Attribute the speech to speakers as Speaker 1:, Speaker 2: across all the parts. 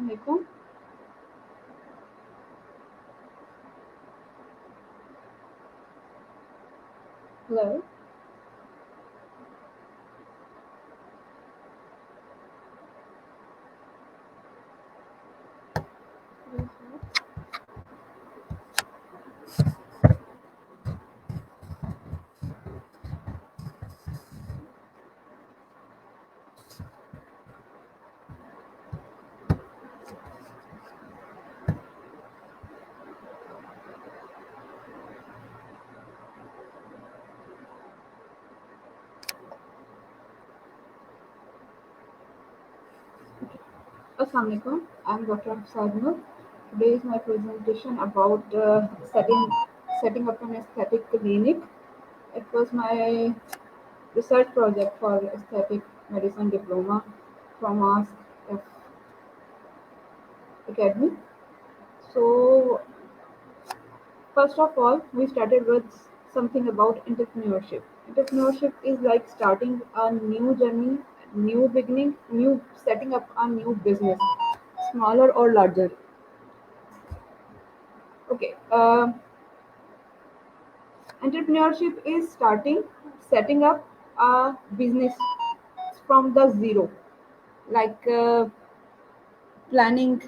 Speaker 1: Assalamualaikum. Hello. Assalamualaikum. I'm Dr. Hafsad Noor. Today is my presentation about setting up an aesthetic clinic. It was my research project for aesthetic medicine diploma from Ask F Academy. So first of all, we started with something about entrepreneurship. Entrepreneurship is like starting a new journey, new beginning, new setting up a new business, smaller or larger. Okay, entrepreneurship is setting up a business from the zero, like planning,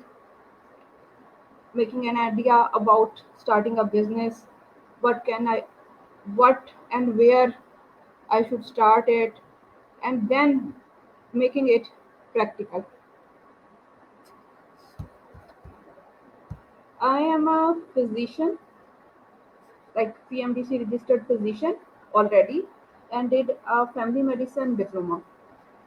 Speaker 1: making an idea about starting a business. What can I, what and where I should start it, and then making it practical. I am a physician, like PMDC registered physician already, and did a family medicine diploma.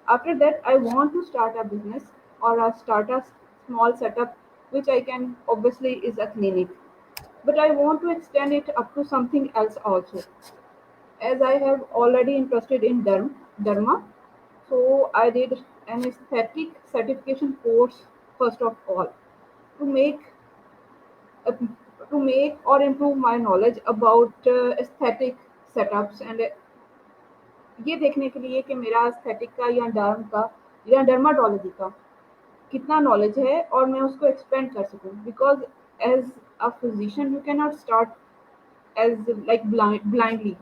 Speaker 1: After that, I want to start a business or start a small setup, which I can obviously is a clinic. But I want to extend it up to something else also, as I have already interested in derma. So I did an aesthetic certification course first of all to uh, make or improve my knowledge about aesthetic setups and ये देखने के लिए कि मेरा aesthetic का या डर्म का या डर्माटोलॉजी का कितना नॉलेज है और मैं उसको एक्सपेंड कर सकूं because as a physician you can not start as like blindly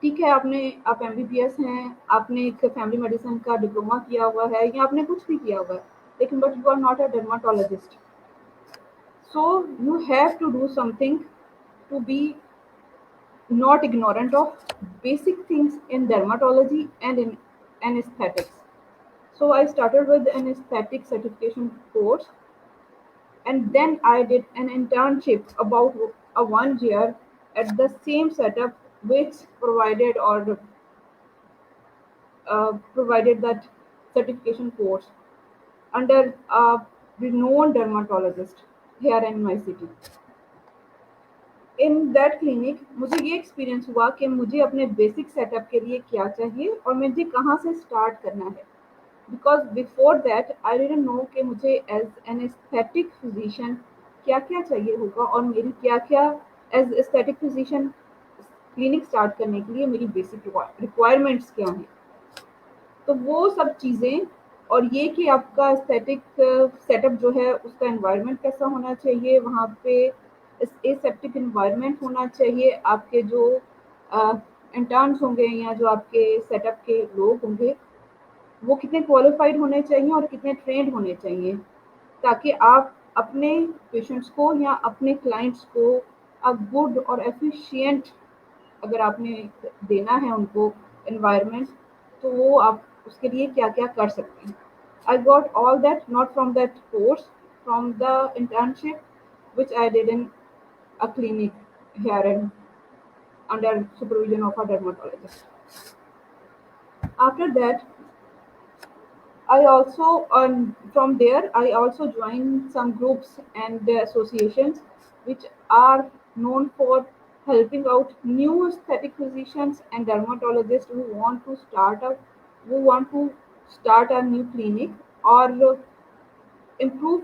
Speaker 1: ठीक है आप एमबीबीएस हैं आपने एक फैमिली मेडिसिन का डिप्लोमा किया हुआ है या आपने कुछ भी किया हुआ है लेकिन but you are not a dermatologist so you have to do something to be not ignorant of basic things in dermatology and in anesthetics. So I started with an aesthetic certification course and then I did an internship about a 1 year at the same setup which provided that certification course under a renowned dermatologist here in my city. In that clinic मुझे ये experience हुआ कि मुझे अपने basic setup के लिए क्या चाहिए और मुझे कहाँ से स्टार्ट करना है because before that I didn't know कि मुझे एज एन एस्थेटिक फिजिशियन क्या क्या चाहिए होगा और मेरी क्या क्या as aesthetic physician clinic start करने के लिए मेरी बेसिक रिक्वायरमेंट्स क्या हैं तो वो सब चीज़ें और ये कि आपका एस्थेटिक सेटअप जो है उसका एनवायरनमेंट कैसा होना चाहिए वहाँ पे एसेप्टिक एनवायरनमेंट होना चाहिए आपके जो इंटर्न्स होंगे या जो आपके सेटअप के लोग होंगे वो कितने क्वालिफाइड होने चाहिए और कितने ट्रेंड होने चाहिए ताकि आप अपने पेशेंट्स को या अपने क्लाइंट्स को अ गुड और एफिशिएंट अगर आपने देना है उनको एनवायरनमेंट तो वो आप उसके लिए क्या क्या कर सकते हैं I got all that not from that course from the internship which I did in a clinic here and under supervision of a dermatologist. After that, I also from there I also joined some groups and associations which are known for helping out new aesthetic physicians and dermatologists who want to start a new clinic or improve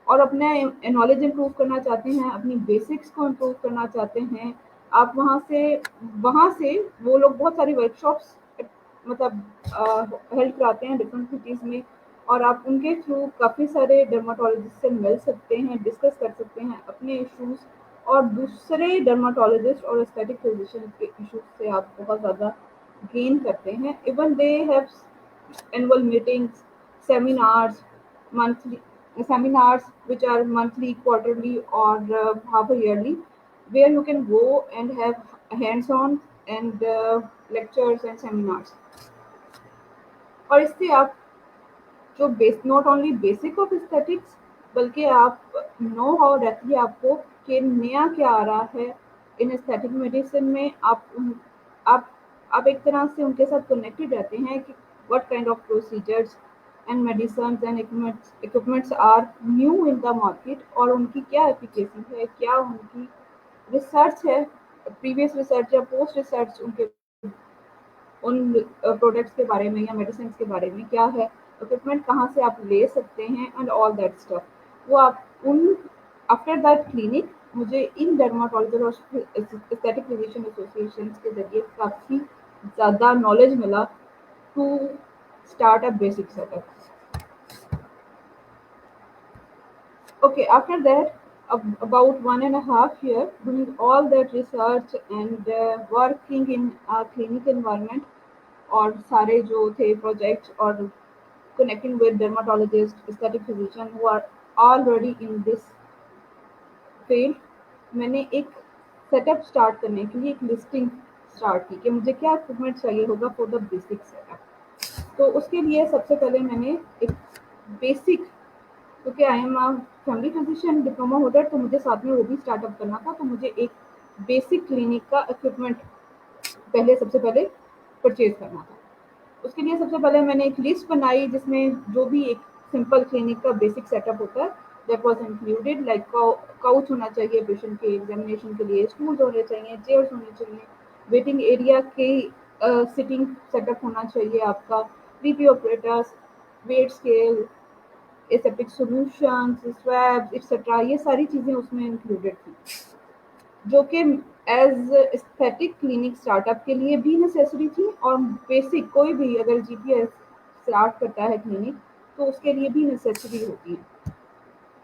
Speaker 1: और अपने knowledge improve करना चाहते हैं अपनी basics को improve करना चाहते हैं आप वहाँ से वो लोग बहुत सारी वर्कशॉप्स मतलब हेल्प कराते हैं डिफरेंट सिटीज़ में और आप उनके थ्रू काफ़ी सारे डर्माटोलॉजिस्ट से मिल सकते हैं, डिस्कस कर सकते हैं अपने इश्यूज, और दूसरे डर्माटोलॉजिस्ट और एस्थेटिक फिजिशियन के इश्यूज से आप बहुत ज़्यादा गेन करते हैं. Even they have annual meetings, seminars, monthly seminars which are monthly, quarterly, or half a yearly, where you can go and have hands-on and lectures and seminars. और इससे आप जो base not only basic of aesthetics, बल्कि आप know how रहती है आपको कि नया क्या आ रहा है इन एस्थेटिक मेडिसिन में. आप आप एक तरह से उनके साथ कनेक्टेड रहते हैं कि what kind of procedures and medicine and equipments are new in the market, और उनकी क्या एफिकेसी है, क्या उनकी रिसर्च है, प्रीवियस रिसर्च या पोस्ट रिसर्च उनके उन प्रोडक्ट्स के बारे में या मेडिसिन के बारे में क्या है, इक्विपमेंट कहाँ से आप ले सकते हैं, एंड ऑल दैट स्टफ. वो आप उन आफ्टर दैट क्लिनिक मुझे इन डर्माटोलॉजी और एस्थेटिक फिजिशियन एसोसिएशन के जरिए काफ़ी ज़्यादा नॉलेज मिला to start a basic setup. Okay, after that, about 1.5 years, doing all that research and working in a clinic environment, और सारे जो थे प्रोजेक्ट्स और connecting with dermatologists, aesthetic physician who are already in this field, मैंने एक setup start करने के लिए एक लिस्टिंग स्टार्ट की कि मुझे क्या इक्विपमेंट चाहिए होगा फॉर द बेसिक सेटअप. तो उसके लिए सबसे पहले मैंने एक बेसिक, क्योंकि I am a family physician diploma holder, तो मुझे साथ में वो भी स्टार्टअप करना था, तो मुझे एक बेसिक क्लिनिक का इक्विपमेंट सबसे पहले परचेज करना था. उसके लिए सबसे पहले मैंने एक लिस्ट बनाई जिसमें जो भी एक सिंपल क्लिनिक का बेसिक सेटअप होता है that was included, like couch होना चाहिए पेशेंट के एग्जामिनेशन के लिए, स्टूल्स होने चाहिए, चेयर्स होने चाहिए, वेटिंग एरिया के सिटिंग सेटअप होना चाहिए आपका, BP operators, weight scale, aseptic solutions, swabs etcetera, ये सारी चीज़ें उसमें इंक्लूडेड थी, जो कि एज एस्थेटिक क्लिनिक स्टार्टअप के लिए भी नेसेसरी थी, और बेसिक कोई भी अगर जीपीएस स्टार्ट करता है क्लिनिक तो उसके लिए भी नेसेसरी होती है.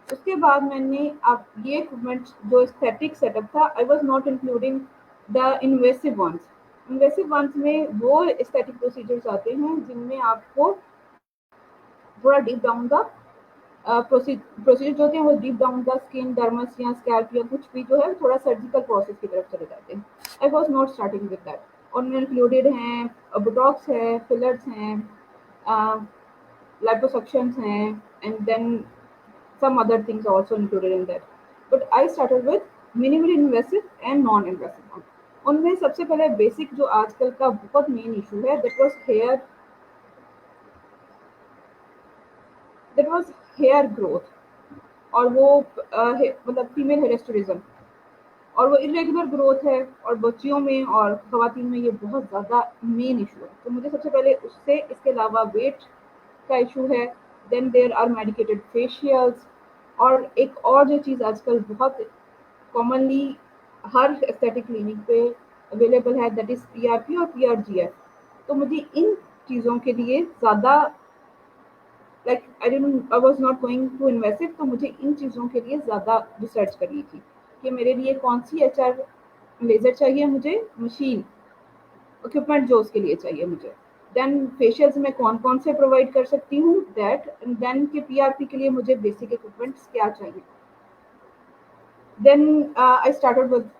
Speaker 1: उसके बाद मैंने अब ये इक्विपमेंट जो एस्थेटिक सेटअप था, I was not including the invasive ones. Invasive ones में वो एस्थेटिक प्रोसीजर्स आते हैं जिनमें आपको थोड़ा डीप डाउन द प्रोसीजर जो होते हैं वो deep down the skin, dermis या स्कैल्प या कुछ भी जो है थोड़ा सर्जिकल प्रोसेस की तरफ चले जाते हैं. I was not starting with that. उनमें इंक्लूडेड हैं बोटॉक्स है, फिलर्स हैं, liposuctions हैं, and then some other things also included in that. But I started with minimally invasive and non-invasive one. उनमें सबसे पहले बेसिक जो आजकल का बहुत मेन इशू है that was hair growth, और वो मतलब फीमेल हेयरस्टोरिज्म, और वो इरेगुलर ग्रोथ है, और बच्चियों में और खवातीन में ये बहुत ज़्यादा मेन इशू है. तो मुझे सबसे पहले उससे, इसके अलावा वेट का इशू है, then there are medicated facials, और एक और जो चीज़ आजकल बहुत कॉमनली हर एस्थेटिक क्लिनिक पे अवेलेबल है दैट इज़ पीआरपी और पीआरजीएफ. तो मुझे इन चीज़ों के लिए ज़्यादा like I was not going to invasive, तो मुझे इन चीज़ों के लिए ज़्यादा रिसर्च करनी थी कि मेरे लिए कौन सी एचआर लेज़र चाहिए, मुझे मशीन इक्विपमेंट जो उसके लिए चाहिए मुझे, देन फेशियल्स में कौन कौन से प्रोवाइड कर सकती हूँ दैट, देन के पीआरपी के लिए मुझे बेसिक इक्विपमेंट्स क्या चाहिए. Then I started with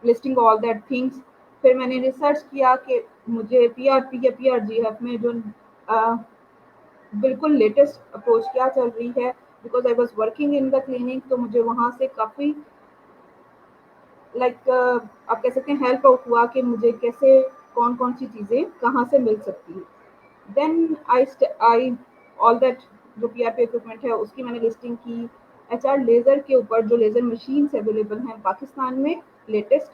Speaker 1: listing all that things. फिर मैंने रिसर्च किया कि मुझे पीआरपी या पीआरजीएफ में जो बिल्कुल लेटेस्ट अप्रोच क्या चल रही है, because I was working in the clinic, तो मुझे वहाँ से काफ़ी लाइक आप कह सकते हैं हेल्प आउट हुआ कि मुझे कैसे कौन कौन सी चीज़ें कहाँ से मिल सकती हैं. देन आई ऑल दैट जो पीआरपी इक्विपमेंट है उसकी मैंने लिस्टिंग की. एचआर लेज़र के ऊपर जो लेज़र मशीन्स अवेलेबल हैं पाकिस्तान में लेटेस्ट,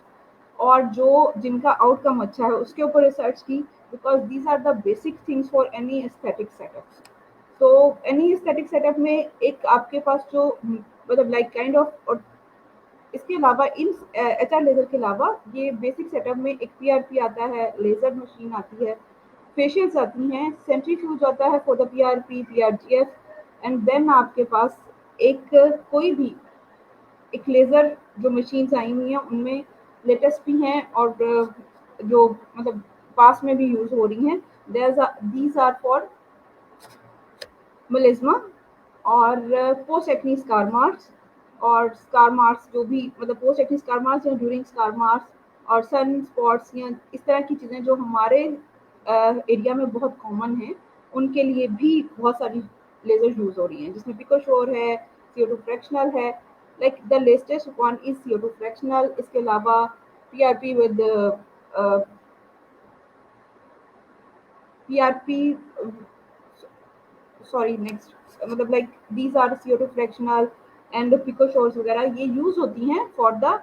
Speaker 1: और जो जिनका आउटकम अच्छा है उसके ऊपर रिसर्च की, because these are the basic things for any aesthetic setup. तो एनी एस्थेटिक सेटअप में एक आपके पास जो मतलब लाइक काइंड ऑफ, और इसके अलावा इन एचआर लेज़र के अलावा ये बेसिक सेटअप में एक पीआरपी आता है, लेज़र मशीन आती है, फेशियल्स आती हैं, सेंट्रीफ्यूज आता है for the PRP PRGF, and then आपके पास एक कोई भी एक लेज़र जो मशीन्स आई हुई हैं उनमें लेटेस्ट भी हैं और जो मतलब पास में भी यूज़ हो रही हैं। दीज आर फॉर मेलिस्मा और पोस्ट एक्नी स्कार मार्क्स, और स्कार मार्क्स जो भी मतलब पोस्ट एक्नी स्कार मार्क्स या ड्यूरिंग स्कार मार्क्स और सन स्पॉट्स या इस तरह की चीज़ें जो हमारे एरिया में बहुत कॉमन है, उनके लिए भी बहुत सारी लेजर यूज़ हो रही हैं, जिसमें पिकोशोर है, CO2 फ्रैक्शनल है। Like the latest one is CO2 fractional. इसके अलावा PRP with PRP, sorry next, मतलब like these are CO2 fractional and PicoSures वगैरह ये यूज होती हैं for the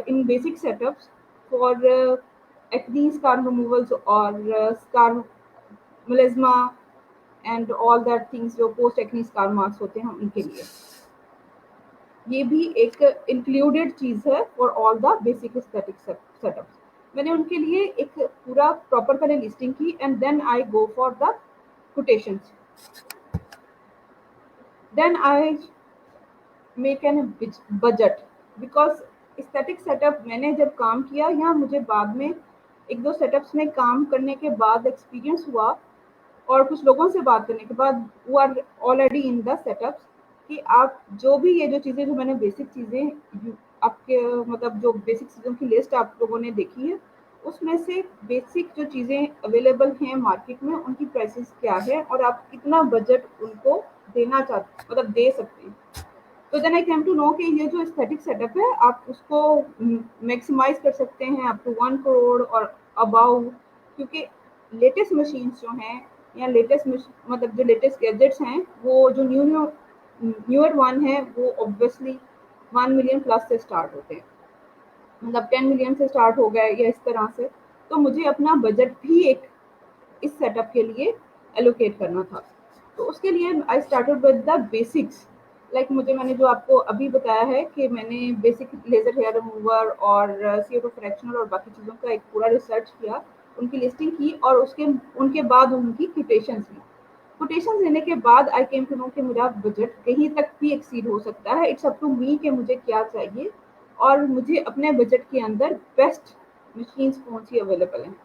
Speaker 1: in basic setups for acne scar removals और scar melasma and all that things जो post acne scar marks होते हैं उनके लिए। ये भी एक इंक्लूडेड चीज है for all the basic aesthetic setups. मैंने उनके लिए एक पूरा प्रॉपर पहले लिस्टिंग की and then I go for the quotations. Then I make an budget because aesthetic setup मैंने जब काम किया या मुझे बाद में एक दो सेटअप्स में काम करने के बाद एक्सपीरियंस हुआ और कुछ लोगों से बात करने के बाद वो are already in the setups कि आप जो भी ये जो चीज़ें जो मैंने बेसिक चीज़ें आपके मतलब जो बेसिक चीज़ों की लिस्ट आप लोगों ने देखी है उसमें से बेसिक जो चीज़ें अवेलेबल हैं मार्केट में उनकी प्राइसेस क्या है और आप कितना बजट उनको देना चाहते मतलब दे सकते हैं। तो then I came to know कि ये जो एस्थेटिक सेटअप है आप उसको मैक्सिमाइज कर सकते हैं अप टू 1 करोड़ और अबाउ, क्योंकि लेटेस्ट मशीन्स जो हैं या लेटेस्ट मतलब जो लेटेस्ट गैजेट्स हैं वो जो न्यूअर वन है वो ऑब्वियसली 1 मिलियन प्लस से स्टार्ट होते हैं, मतलब 10 मिलियन से स्टार्ट हो गए या इस तरह से। तो मुझे अपना बजट भी एक इस सेटअप के लिए एलोकेट करना था। तो उसके लिए आई started with the basics. Like मैंने जो आपको अभी बताया है कि मैंने बेसिक लेजर हेयर रिमूवर और CO2 फ्रैक्शनल और बाकी चीज़ों का एक पूरा रिसर्च किया, उनकी लिस्टिंग की और उनके बाद उनकी कोटेशंस ली। कोटेशंस लेने के बाद आई केम टू नो कि मेरा बजट कहीं तक भी एक्सीड हो सकता है। इट्स अप टू मी कि मुझे क्या चाहिए और मुझे अपने बजट के अंदर बेस्ट मशीन्स कौन सी अवेलेबल हैं।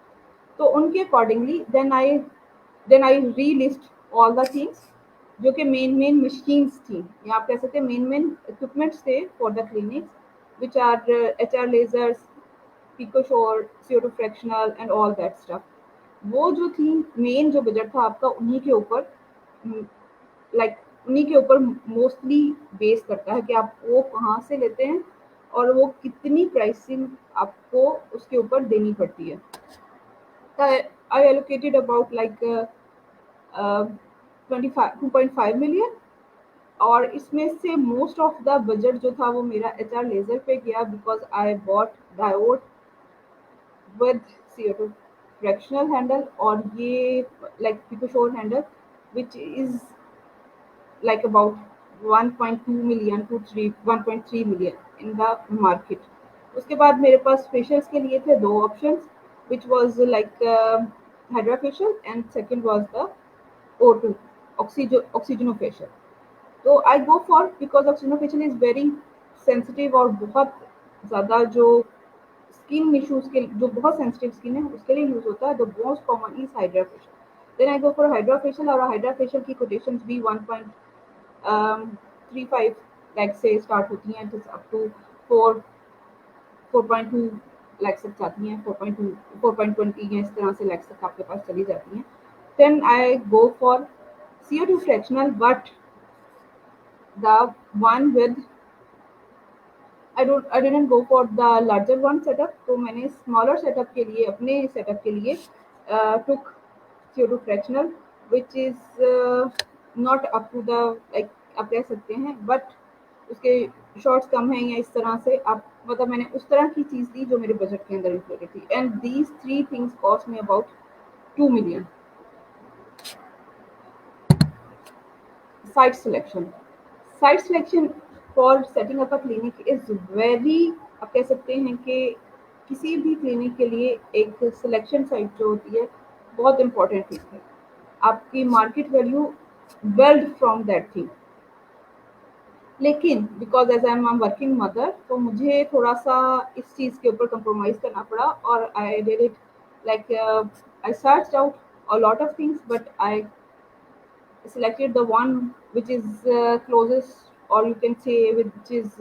Speaker 1: तो उनके accordingly then I relist all the things जो कि मेन मशीन्स थी या आप कह सकते हैं मेन इक्विपमेंट्स थे for the clinics which are HR lasers, PicoSure, CO2 fractional and all that stuff. वो जो थी मेन जो बजट था आपका उन्हीं के ऊपर उन्हीं के ऊपर मोस्टली बेस करता है कि आप वो कहाँ से लेते हैं और वो कितनी प्राइसिंग आपको उसके ऊपर देनी पड़ती है। I allocated about like 2.5 million और इसमें से मोस्ट ऑफ द बजट जो था वो मेरा HR लेजर पे गया because I bought diode with CO2 fractional handle और ये like PicoSure handle which is like about 1.2 million to 1.3 million in the market. उसके बाद मेरे पास फेशियल्स के लिए थे दो options which was like hydra facial and second was the O2 oxygenofacial. तो I go for because oxygenofacial is very sensitive और बहुत ज़्यादा जो स्किन इश्यूज के जो बहुत सेंसिटिव स्किन है उसके लिए यूज होता है। The most common is hydra facial. Then I go for hydra facial और हाइड्रा फेशियल की कोटेशंस भी 1.35 लाख से स्टार्ट होती हैं अप टू 4.2 लाख तक जाती हैं, 4.20 या इस तरह से लाख तक आपके पास चली जाती हैं। Then I go for CO2 fractional but the one with I didn't go for the larger one setup। तो मैंने smaller setup के लिए अपने setup के लिए took CO2 fractional which is not up to the like आप कह सकते हैं बट उसके शॉर्ट्स कम हैं या इस तरह से आप मतलब मैंने उस तरह की चीज़ दी जो मेरे बजट के अंदर इंक्लूडेड थी and these 3 things cost me about 2 million। Site selection for setting up a clinic is very, आप कह सकते हैं कि किसी भी क्लिनिक के लिए एक सिलेक्शन साइट जो होती है बहुत इंपॉर्टेंट थिंग है। आपकी market value build from that thing. लेकिन because as I am working mother, तो मुझे थोड़ा सा इस चीज़ के ऊपर कंप्रोमाइज़ करना पड़ा, और I did it like I search out a lot of things, but I selected the one which is closest, or you can say which is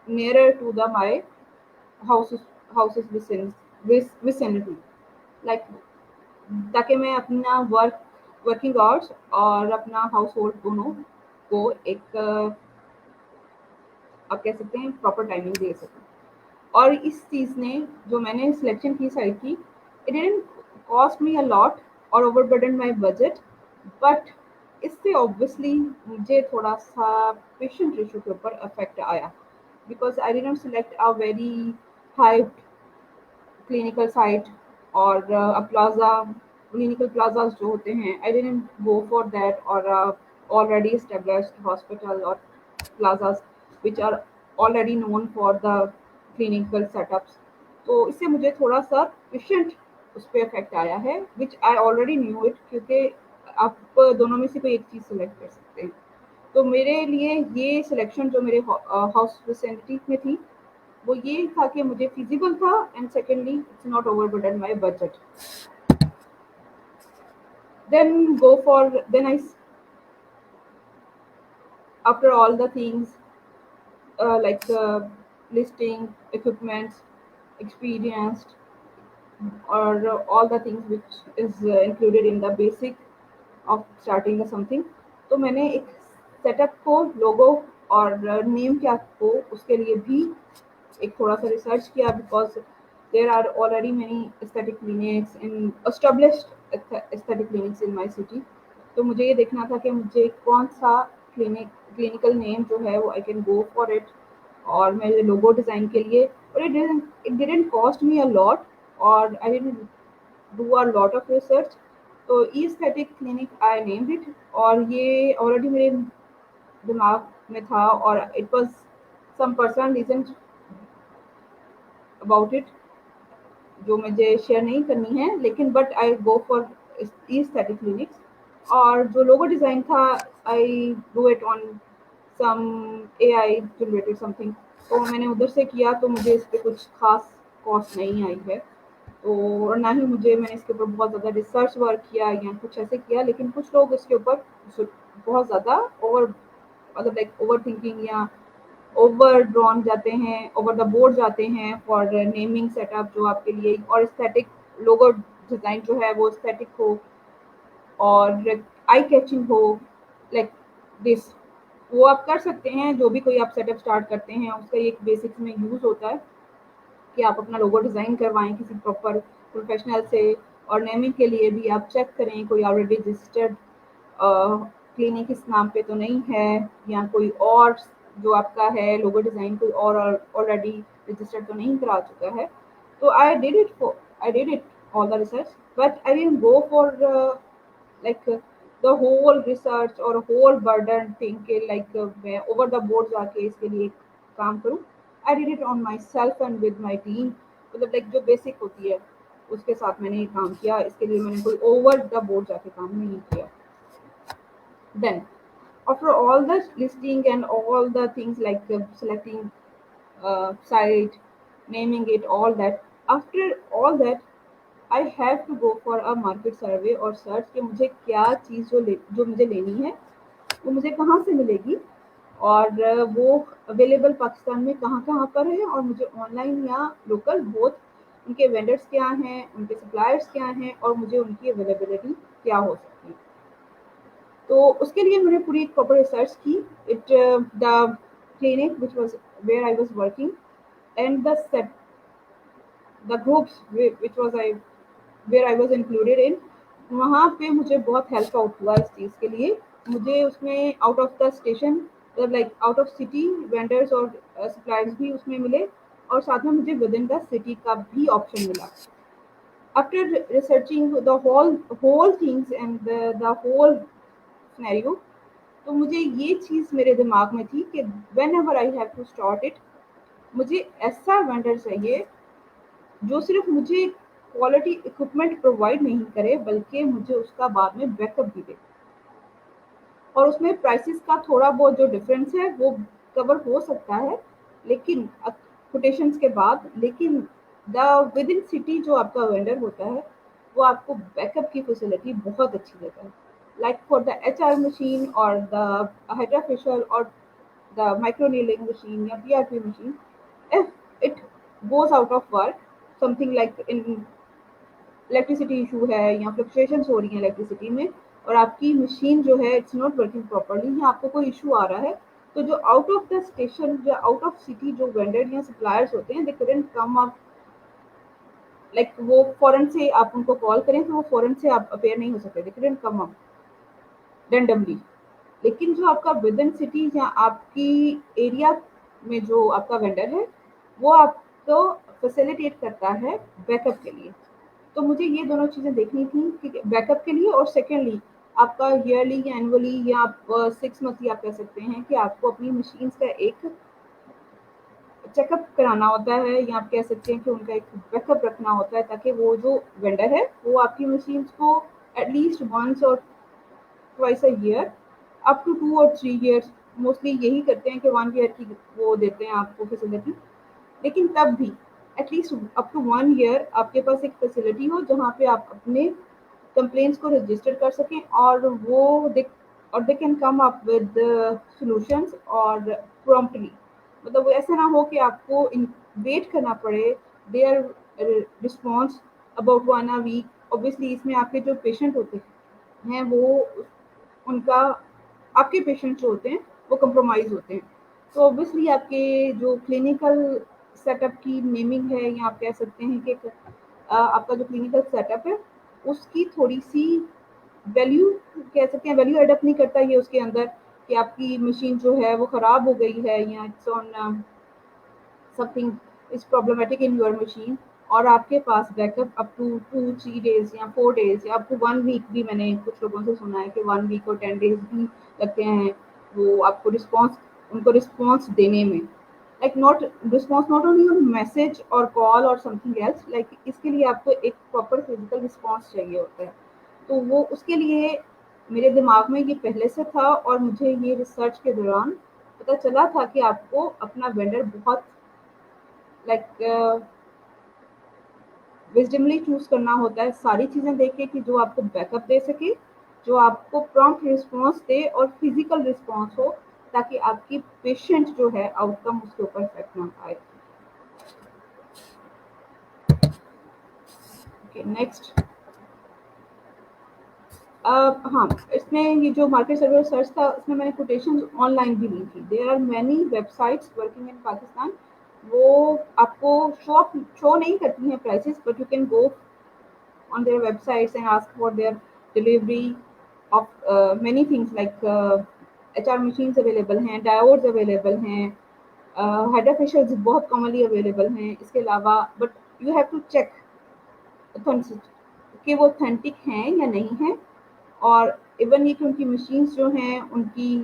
Speaker 1: nearer to the my houses houses vicinity, like ताकि मैं अपना working hours और अपना house hold दोनों को एक आप कह सकते हैं प्रॉपर टाइमिंग दे सकूं। और इस चीज़ ने, जो मैंने सिलेक्शन की साइट की, it didn't cost me a lot और ओवरबर्डन माय बजट, बट इससे ऑब्वियसली मुझे थोड़ा सा पेशेंट रेशो के ऊपर इफेक्ट आया, because I didn't select a very high clinical site और प्लाजा, क्लिनिकल प्लाजाज जो होते हैं, I didn't go for that, और already established hospital or plazas which are already known for the clinical setups। तो इससे मुझे थोड़ा सा पेशेंट उस पर इफेक्ट आया है, विच आई ऑलरेडी न्यू इट, क्योंकि आप दोनों में से कोई एक चीज़ सेलेक्ट कर सकते हैं। तो मेरे लिए ये सिलेक्शन जो मेरे हाउस विसिनिटी में थी, वो ये था कि मुझे फिजिबल था, and secondly it's not overburden my budget. Then go for then I after all the things like listing, equipments, experienced, or all the things which is included in the basic of starting something। तो मैंने एक setup को, लोगो और name क्या को, उसके लिए भी एक थोड़ा सा रिसर्च किया, because there are already many aesthetic clinics in established aesthetic clinics in my city. तो मुझे ये देखना था कि मुझे कौन सा क्लिनिकल नेम जो है वो I can go for it, और मेरे लोगो डिज़ाइन के लिए। और it didn't cost me a lot, और I didn't do a lot of research. तो aesthetic clinic I named it, और ये ऑलरेडी मेरे दिमाग में था, और it was some personal reason about it जो मुझे शेयर नहीं करनी है, लेकिन but I go for aesthetic clinics. और जो लोगो डिज़ाइन था, I do it on some AI generated something. तो मैंने उधर से किया, तो मुझे इस पे कुछ खास कॉस्ट नहीं आई है। तो और ना ही मुझे, मैंने इसके ऊपर बहुत ज़्यादा रिसर्च वर्क किया या कुछ ऐसे किया। लेकिन कुछ लोग इसके ऊपर बहुत ज़्यादा ओवर, मतलब लाइक ओवर थिंकिंग या ओवर ड्रॉन जाते हैं, ओवर द बोर्ड जाते हैं फॉर नेमिंग सेटअप, जो आपके लिए और एस्थेटिक लोगो डिज़ाइन जो है वो एस्थेटिक हो और आई कैचिंग हो, लाइक दिस। वो आप कर सकते हैं, जो भी कोई आप सेटअप स्टार्ट करते हैं उसका एक बेसिक्स में यूज़ होता है कि आप अपना लोगो डिज़ाइन करवाएं किसी प्रॉपर प्रोफेशनल से। और नेमिंग के लिए भी आप चेक करें कोई ऑलरेडी रजिस्टर्ड क्लिनिक इस नाम पे तो नहीं है, या कोई और जो आपका है लोगो डिज़ाइन कोई और ऑलरेडी रजिस्टर्ड तो नहीं करा चुका है। तो I did it all the research, but I didn't go for like the whole research और whole burden thing के like मैं over the board जाके इसके लिए काम करूँ। I did it on myself and with my team, मतलब like जो basic होती है उसके साथ मैंने ये काम किया। इसके लिए मैंने कोई over the board जाके काम नहीं किया। Then after all the listing and all the things like selecting site, naming it, all that, after all that I have to go for a market survey और सर्च कि मुझे क्या चीज़ जो मुझे लेनी है वो मुझे कहाँ से मिलेगी, और वो अवेलेबल पाकिस्तान में कहाँ कहाँ पर है, और मुझे ऑनलाइन या लोकल बोथ उनके वेंडर्स क्या हैं, उनके सप्लायर्स क्या हैं, और मुझे उनकी अवेलेबिलिटी क्या हो सकती है। तो उसके लिए मैंने पूरी एक प्रॉपर रिसर्च की। It the clinic which was where I was working and the groups which was I where I was included in, वहाँ पे मुझे बहुत हेल्प आउट हुआ इस चीज़ के लिए। मुझे उसमें आउट ऑफ द स्टेशन, मतलब like out of city vendors और सप्लायर्स भी उसमें मिले, और साथ में मुझे विद इन द सिटी का भी ऑप्शन मिला। After researching the whole things and the whole scenario, तो मुझे ये चीज़ मेरे दिमाग में थी कि whenever I have to start it, मुझे ऐसा वेंडर चाहिए जो सिर्फ मुझे क्वालिटी इक्विपमेंट प्रोवाइड नहीं करे, बल्कि मुझे उसका बाद में बैकअप भी दे। और उसमें प्राइसेस का थोड़ा बहुत जो डिफरेंस है वो कवर हो सकता है, लेकिन कोटेशंस के बाद, लेकिन द विद इन सिटी जो आपका वेंडर होता है वो आपको बैकअप की फैसिलिटी बहुत अच्छी देता है। Like for the HR machine और द हाइड्रा फेशियल और द माइक्रो नीलिंग मशीन या BRP machine, if it goes out of work, something like in electricity issue है या फ्लक्चुएशंस हो रही हैं इलेक्ट्रिसिटी में, और आपकी मशीन जो है इट्स नॉट वर्किंग प्रॉपर्ली या आपको कोई इशू आ रहा है, तो जो आउट ऑफ द स्टेशन या आउट ऑफ सिटी जो वेंडर या सप्लायर्स होते हैं, दे couldn't कम अप, लाइक वो फॉरन से आप उनको कॉल करें तो वो फॉरन से आप अपेयर नहीं हो सकते, दे couldn't कम अप रेंडमली। लेकिन जो आपका विद इन सिटी या आपकी एरिया में जो आपका वेंडर है वो आपको फैसिलिटेट करता है बैकअप के लिए। तो मुझे ये दोनों चीज़ें देखनी थी कि बैकअप के लिए, और सेकेंडली आपका ईयरली या एनुअली या आप 6 मंथली आप कह सकते हैं कि आपको अपनी मशीन्स का एक चेकअप कराना होता है, या आप कह सकते हैं कि उनका एक बैकअप रखना होता है, ताकि वो जो वेंडर है वो आपकी मशीन्स को एटलीस्ट वंस और twice a year, up to 2 और 3 ईयर्स, मोस्टली यही करते हैं कि 1 ईयर की वो देते हैं आपको फैसिलिटी। लेकिन तब भी एटलीस्ट अप टू 1 ईयर आपके पास एक फैसिलिटी हो जहाँ पे आप अपने कंप्लेंट्स को रजिस्टर कर सकें, और they can come up with solutions और प्रॉम्प्टली। मतलब वो ऐसा ना हो कि आपको वेट करना पड़े their response about 1 week. Obviously इसमें आपके जो पेशेंट होते हैं वो उनका, आपके पेशेंट जो होते हैं वो कंप्रोमाइज़ होते हैं। तो ऑब्वियसली आपके जो क्लिनिकल सेटअप की नेमिंग है, या आप कह सकते हैं कि आपका जो क्लिनिकल सेटअप है उसकी थोड़ी-सी वैल्यू, कह सकते हैं वैल्यू एड अप नहीं करता ये उसके अंदर, कि आपकी मशीन जो है वो ख़राब हो गई है या it's on something is problematic in your machine, और आपके पास बैकअप अप टू 2-3 डेज या 4 डेज या अप टू 1 वीक भी, मैंने कुछ लोगों से सुना है कि 1 वीक और 10 डेज भी लगते हैं वो आपको रिस्पॉन्स, उनको रिस्पॉन्स देने में। Like not response not only on message और कॉल और समथिंग एल्स, लाइक इसके लिए आपको एक प्रॉपर फिजिकल रिस्पॉन्स चाहिए होता है। तो वो उसके लिए मेरे दिमाग में ये पहले से था, और मुझे ये रिसर्च के दौरान पता चला था कि आपको अपना वेंडर बहुत लाइक विजडमली चूज करना होता है, सारी चीजें देख के कि जो आपको बैकअप दे सके, जो आपको प्रॉम्प्ट रिस्पॉन्स दे और फिजिकल रिस्पॉन्स हो, ताकि आपकी पेशेंट जो है आउटकम उसके ऊपर इफेक्ट ना आए। Okay next. हाँ, इसमें ये जो मार्केट सर्वे सर्च था इसमें मैंने कोटेशन ऑनलाइन भी ली थी। There are many websites working in Pakistan, वो आपको शो नहीं करती हैं prices, but you can go on their websites and ask for their delivery of many things like HR machines available हैं, diodes available हैं, hydra facials बहुत commonly available हैं। इसके अलावा but you have to check कि वो authentic हैं या नहीं हैं, और इवन ये कि उनकी मशीन्स जो हैं उनकी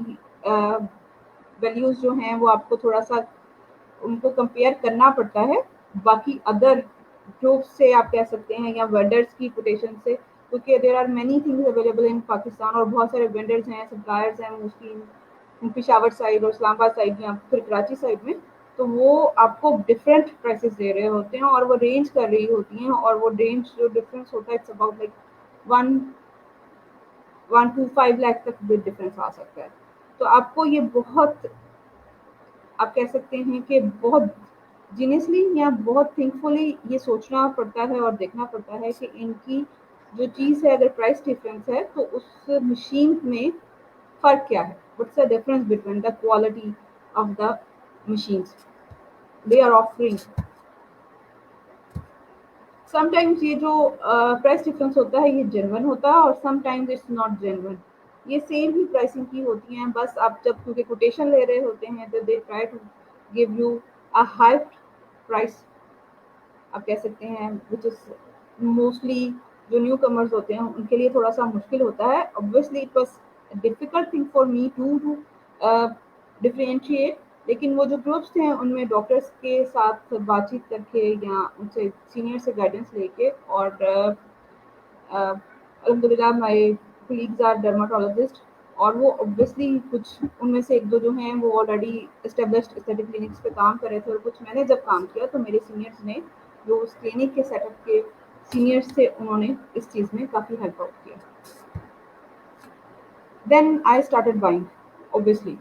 Speaker 1: वैल्यूज़ जो हैं वो आपको थोड़ा सा उनको कंपेयर करना पड़ता है बाकी अदर ग्रुप से, आप कह सकते हैं, या वेंडर्स की कोटेशन से, क्योंकि there are many things available in Pakistan, और बहुत सारे वेंडर्स हैं, सप्लायर्स हैं मोस्टली पेशावर साइड और इस्लामाबाद साइड या फिर कराची साइड में। तो वो आपको डिफरेंट प्राइसेस दे रहे होते हैं, और वो रेंज कर रही होती हैं, और वो रेंज जो डिफरेंस होता है it's about like 1 to 5 lakh तक भी डिफरेंस आ सकता है। तो आपको ये बहुत, आप कह सकते हैं कि बहुत जीनियसली या बहुत थिंकफुली ये सोचना पड़ता है और देखना पड़ता है कि इनकी जो चीज़ है, अगर प्राइस डिफरेंस है तो उस मशीन में फ़र्क क्या है, what's the difference between the quality of the machines they are offering. Sometimes ये जो प्राइस डिफरेंस होता है ये जेन्युइन होता है, और समटाइम्स इट्स नॉट जेन्युइन। ये सेम ही प्राइसिंग की होती हैं, बस आप जब क्योंकि कोटेशन ले रहे होते हैं तो they try to give you a high price, आप कह सकते हैं, विच इज मोस्टली जो न्यू कमर्स होते हैं उनके लिए थोड़ा सा मुश्किल होता है। Obviously it was difficult thing for me to differentiate लेकिन वो जो ग्रुप्स थे उनमें डॉक्टर्स के साथ बातचीत करके या उनसे सीनियर से गाइडेंस लेके, और अल्हम्दुलिल्लाह माय कलीग्स आर डर्माटोलॉजिस्ट, और वो ऑब्वियसली कुछ उनमें से एक दो जो हैं वो ऑलरेडी एस्टेब्लिश्ड एस्थेटिक क्लिनिक्स पे काम कर रहे थे, और कुछ मैंने जब काम किया तो मेरे सीनियर्स ने, जो उस क्लिनिक के सेटअप के सीनियर्स थे, उन्होंने इस चीज़ में काफ़ी हेल्प आउट किया। Then I started buying obviously.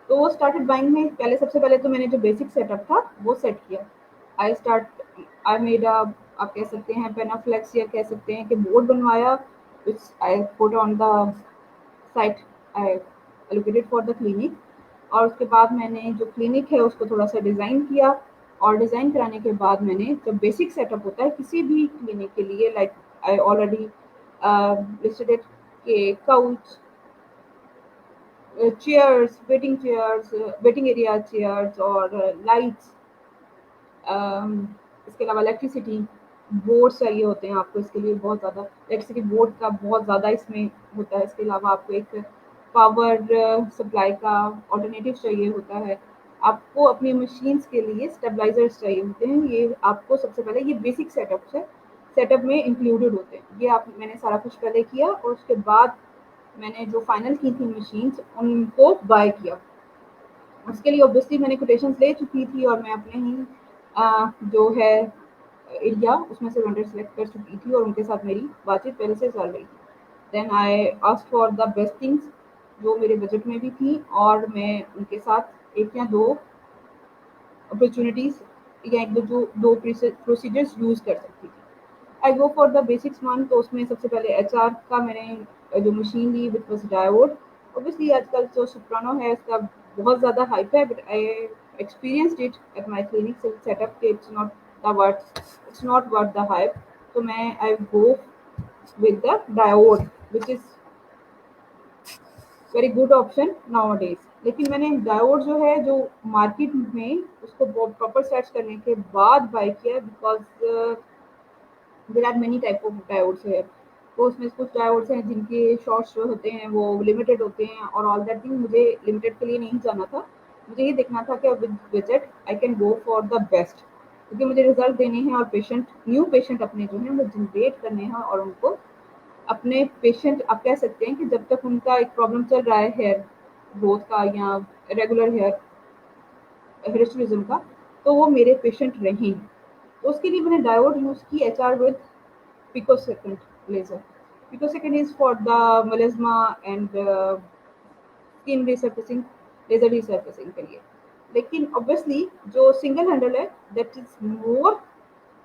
Speaker 1: तो वो स्टार्टेड बाइंग में पहले, सबसे पहले तो मैंने जो बेसिक सेटअप था वो सेट किया। I start I made a, आप कह सकते हैं पेनाफ्लेक्स, या कह सकते हैं कि बोर्ड बनवाया, which I put on the site I allocated for the clinic. और उसके बाद मैंने जो क्लिनिक है उसको थोड़ा सा डिज़ाइन किया, और डिज़ाइन कराने के बाद मैंने, जब बेसिक सेटअप होता है किसी भी क्लिनिक के लिए, like I already listed it के couch, chairs, waiting area chairs, और लाइट्स, इसके अलावा इलेक्ट्रिसिटी बोर्ड चाहिए होते हैं आपको, इसके लिए बहुत ज़्यादा इलेक्ट्रिसिटी बोर्ड का बहुत ज़्यादा इसमें होता है। इसके अलावा आपको एक पावर सप्लाई का ऑल्टरनेटिव चाहिए होता है। आपको अपनी मशीन्स के लिए स्टेबलाइजर्स चाहिए होते हैं। ये आपको सबसे पहले ये बेसिक सेटअप में इंक्लूडेड होते हैं। ये आप मैंने सारा कुछ पहले किया, और उसके बाद मैंने जो फाइनल की थी मशीन्स उनको बाय किया। उसके लिए ऑब्वियसली मैंने कोटेशंस ले चुकी थी, और मैं अपने ही जो है एरिया उसमें से वेंडर सेलेक्ट कर चुकी थी, और उनके साथ मेरी बातचीत पहले से चल रही थी। Then I asked for the best things जो मेरे बजट में भी थी, और मैं उनके साथ एक या दो अपॉर्चुनिटीज़ या एक दो जो दो प्रोसीजर्स यूज़ कर सकती थी। I go for the basics one, तो उसमें सबसे पहले एचआर का मैंने जो मशीन ली विच वॉज डायोड। ऑब्वियसली आजकल जो सुप्रानो है उसका बहुत ज़्यादा हाइप है, but I experienced it at my clinic setup के it's not worth the hype. तो मैं I go with the diode which is very good option nowadays. लेकिन मैंने डायोड जो है जो मार्केट में उसको प्रॉपर सर्च करने के बाद बाय किया, because there are many type of diodes है। तो उसमें कुछ डायोड्स हैं जिनके शॉर्ट्स जो होते हैं वो लिमिटेड होते हैं, और ऑल दैट थिंग मुझे लिमिटेड के लिए नहीं जाना था। मुझे ये देखना था कि with budget I can go for the best, क्योंकि मुझे रिजल्ट देने हैं, और न्यू पेशेंट अपने जो हैं वो जनरेट करने हैं, और उनको अपने पेशेंट, आप कह सकते हैं कि जब तक उनका एक प्रॉब्लम चल रहा है हेयर ग्रोथ का या रेगुलर हेयर का, तो वो मेरे पेशेंट रहें। तो उसके लिए मैंने डायोड यूज़ की, H R with picosecond laser. Picosecond is for the melasma and skin resurfacing, laser resurfacing के लिए। लेकिन ऑब्वियसली जो सिंगल हैंडल है दैट इज मोर,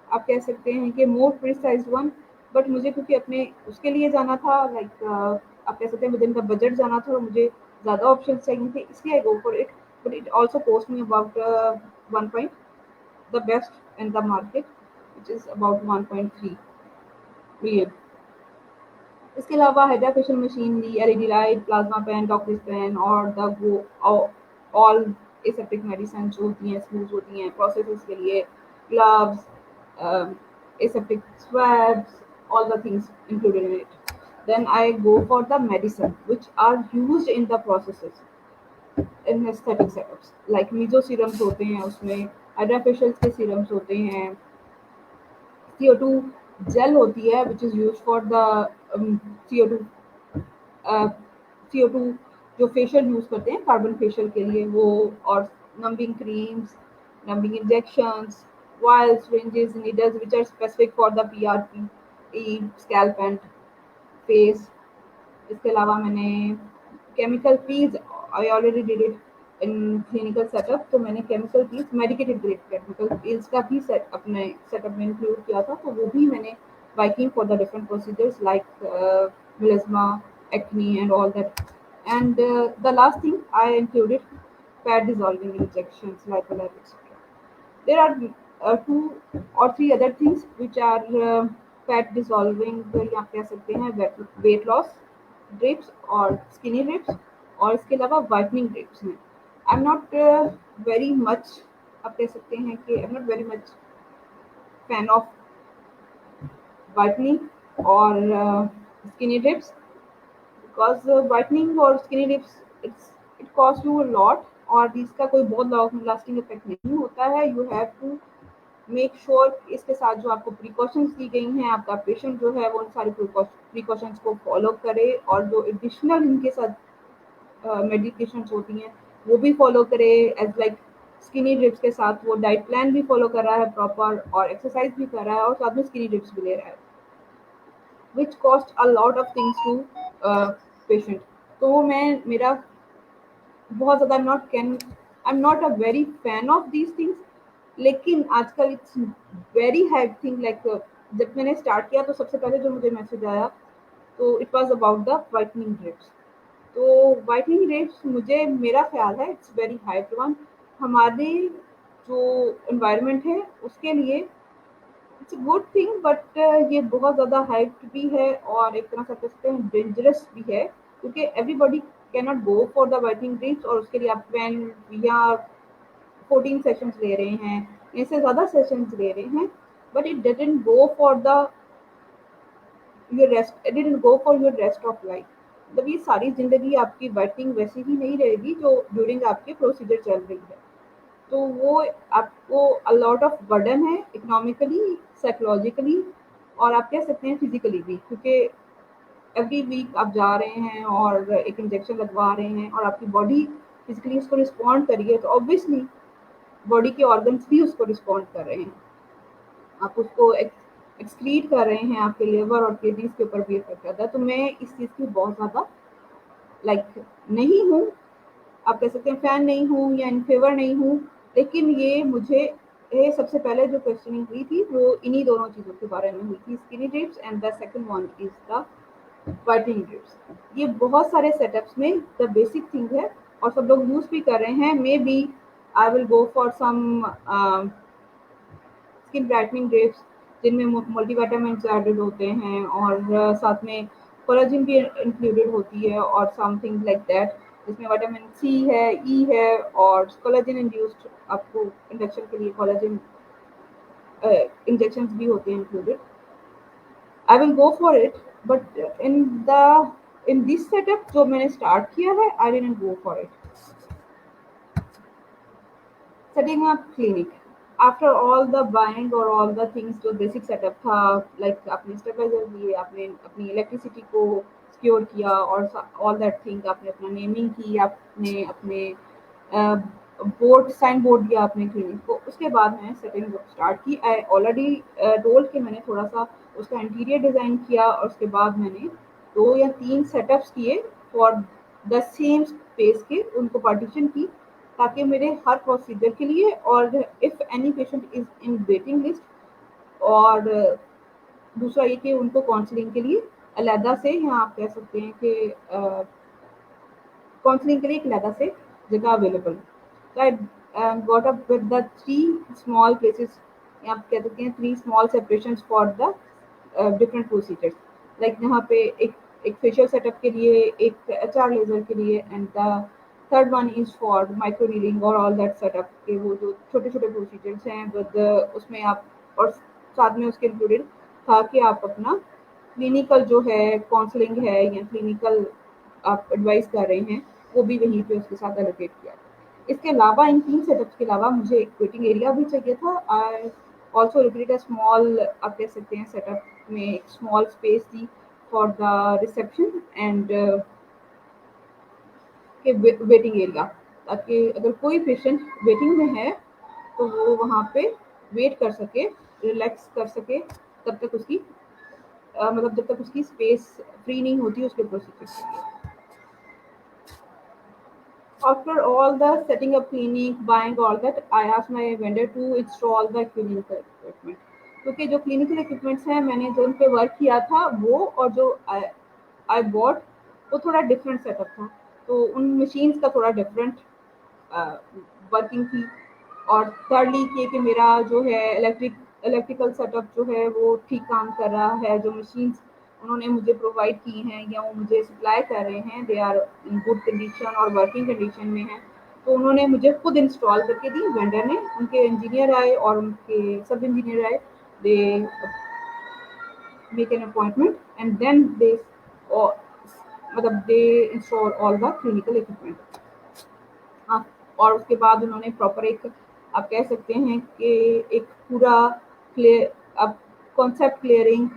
Speaker 1: आप कह सकते हैं कि मोर प्रिसाइज वन। बट मुझे क्योंकि अपने उसके लिए जाना था, लाइक आप कह सकते हैं विद इन द बजट जाना था, और मुझे ज़्यादा ऑप्शन चाहिए थे, इसलिए I go for it. But it also cost me about 1 point, the best in the market which is about 1.3 million। इसके अलावा हाइड्रा फेशियल मशीन ली, LED light, plasma pen, doctors pen, और द वो all aseptic medicine जो होती हैं, smooth होती हैं प्रोसेसेस के लिए, gloves, aseptic swabs, all the things included in it. Then I go for the medicine which are used in the processes in aesthetic setups, like meso serums होते हैं, उसमें हाइड्रा फेशियल के serums होते हैं, CO2 jail होती है which is use for the CO2 CO2 जो facial use करते हैं कार्बन फेशियल के लिए वो, और numbing creams, numbing injections, vials, ranges, needles which are specific for the PRP, scalp and face. इसके अलावा मैंने chemical peels, I already did it in clinical setup, तो मैंने chemical peels, medicated grade chemical peels का भी set अपने setup में include किया था, तो वो भी मैंने biking for the different procedures like melasma, acne, and all that. And the last thing I included fat dissolving injections, lipolab, etc. There are two or three other things which are fat dissolving, या कह सकते हैं weight loss drips और skinny drips, और इसके अलावा whitening drips हैं। I am not very much, आप कह सकते हैं कि I am not very much fan of whitening और skinny drips, because whitening or skinny dips, it costs you a lot, और इसका कोई बहुत लॉन्ग लास्टिंग इफेक्ट नहीं होता है। You have to make sure इसके साथ जो आपको प्रिकॉशंस दी गई हैं, आपका पेशेंट जो है वो उन सारी प्रिकॉशंस को फॉलो करे, और जो एडिशनल इनके साथ मेडिकेशंस होती हैं वो भी फॉलो करे। एज लाइक स्किनी ड्रिप्स के साथ वो डाइट प्लान भी फॉलो कर रहा है प्रॉपर, और एक्सरसाइज भी कर रहा है, और साथ में स्किनी ड्रिप्स भी ले रहा है, which cost a lot of things to patient. तो मैं मेरा बहुत ज़्यादा I am not a very fan of these things, लेकिन आजकल it's very hype thing. Like जब मैंने स्टार्ट किया तो सबसे पहले जो मुझे मैसेज आया तो it was about the whitening drips. तो वाइटनिंग ड्रिप्स मुझे मेरा ख्याल है इट्स वेरी हाइप वन। हमारे जो एनवायरनमेंट है उसके लिए it's a good thing, but ये बहुत ज़्यादा हाइप भी है और एक तरह से कह सकते हैं डेंजरस भी है, क्योंकि everybody can not go for the whitening drips, और उसके लिए आप 12 या 14 सेशंस ले रहे हैं, इससे ज़्यादा सेशंस ले रहे हैं, but it didn't go for the your rest, it didn't go for your rest of life. मतलब ये सारी ज़िंदगी आपकी वर्किंग वैसी ही नहीं रहेगी जो ड्यूरिंग आपके प्रोसीजर चल रही है। तो वो आपको अ लॉट ऑफ बर्डन है, इकोनॉमिकली, साइकोलॉजिकली, और आप कह सकते हैं फिजिकली भी, क्योंकि एवरी वीक आप जा रहे हैं और एक इंजेक्शन लगवा रहे हैं और आपकी बॉडी फिजिकली उसको रिस्पॉन्ड करिए, तो ऑब्वियसली बॉडी के ऑर्गन्स भी उसको रिस्पॉन्ड कर रहे हैं, आप उसको एक्सक्रीट कर रहे हैं, आपके लिवर और किडनीज के ऊपर भी इफेक्ट करता है। तो मैं इस चीज़ की बहुत ज़्यादा लाइक नहीं हूँ, आप कह सकते हैं फैन नहीं हूँ या इन फेवर नहीं हूँ, लेकिन ये सबसे पहले जो क्वेश्चनिंग हुई थी वो इन्हीं दोनों चीज़ों के बारे में हुई थी, skinny drips and the second one is the whitening drips. ये बहुत सारे सेटअप्स में द बेसिक थिंग है और सब लोग यूज़ भी कर रहे हैं। Maybe I will go for some skin brightening drips जिनमें मल्टीविटामिन्स एडेड होते हैं, और साथ में कोलाजिन भी इंक्लूडेड होती है, और समथिंग लाइक दैट, जिसमें विटामिन सी है, ई है, और कोलाजिन इंड्यूस्ड आपको इंडक्शन के लिए कोलाजिन इंजेक्शन भी होते हैं included. I will go for it, but in this setup जो मैंने स्टार्ट किया है I didn't go for it. Setting up clinic, after all the buying और all the things जो बेसिक सेटअप था, लाइक आपने स्टेबलाइजर लिए, आपने अपनी इलेक्ट्रिसिटी को सिक्योर किया, और ऑल दैट थिंग, आपने अपना नेमिंग की, आपने अपने बोर्ड साइन बोर्ड दिया अपने क्लिनिक को, उसके बाद मैंने सेटिंग स्टार्ट की। आई ऑलरेडी टोल्ड कि मैंने थोड़ा सा उसका इंटीरियर डिज़ाइन किया, और उसके बाद मैंने 2 या 3 सेटअप्स किए फॉर द सेम स्पेस के, उनको पार्टीशन की, ताकि मेरे हर प्रोसीजर के लिए, और if any patient is in waiting list, और दूसरा ये कि उनको काउंसलिंग के लिए अलहदा से, यहाँ आप कह सकते हैं कि काउंसलिंग के लिए एक अलहदा से जगह available. So I got up with the 3 small places, या आप कह सकते हैं 3 small separations for the different procedures। Like यहाँ पे एक फेशियल सेटअप के लिए, एक HR लेजर के लिए, and the third one is for micro kneeling और ऑल दैट सेटअप के वो जो छोटे छोटे प्रोसीजर्स हैं विद उसमें आप, और साथ में उसके इंक्लूडेड था कि आप अपना क्लिनिकल जो है काउंसलिंग है या क्लिनिकल आप एडवाइस कर रहे हैं वो भी वहीं पे उसके साथ एलोकेट किया। इसके अलावा इन 3 सेटअप्स के अलावा मुझे एक वेटिंग एरिया भी चाहिए था। I also recreate a small, आप कह सकते हैं सेटअप में एक स्मॉल स्पेस थी फॉर द रिसेप्शन एंड के वेटिंग एरिया, ताकि अगर कोई पेशेंट वेटिंग में है तो वो वहाँ पे वेट कर सके, रिलैक्स कर सके, तब तक उसकी मतलब जब तक उसकी स्पेस फ्री नहीं होती उसके प्रोसीजर के लिए। After all the setting up clinic, buying all that, I asked my vendor to install the clinical equipment. क्योंकि जो क्लिनिकल इक्विपमेंट्स हैं मैंने जो उन पे वर्क किया था वो, और जो आई बॉट वो थोड़ा डिफरेंट सेटअप था, तो उन मशीन्स का थोड़ा डिफरेंट वर्किंग थी। और थर्डली ये कि मेरा जो है इलेक्ट्रिकल सेटअप जो है वो ठीक काम कर रहा है, जो मशीन्स उन्होंने मुझे प्रोवाइड की हैं या वो मुझे सप्लाई कर रहे हैं they are in good condition और वर्किंग कंडीशन में हैं। तो उन्होंने मुझे खुद इंस्टॉल करके दी, वेंडर ने, उनके इंजीनियर आए और उनके सब इंजीनियर आए, they make an appointment and then they मतलब they install all the clinical equipment. और उसके बाद उन्होंने प्रॉपर एक, आप कह सकते हैं कि एक पूरा क्लियर, अब concept clearing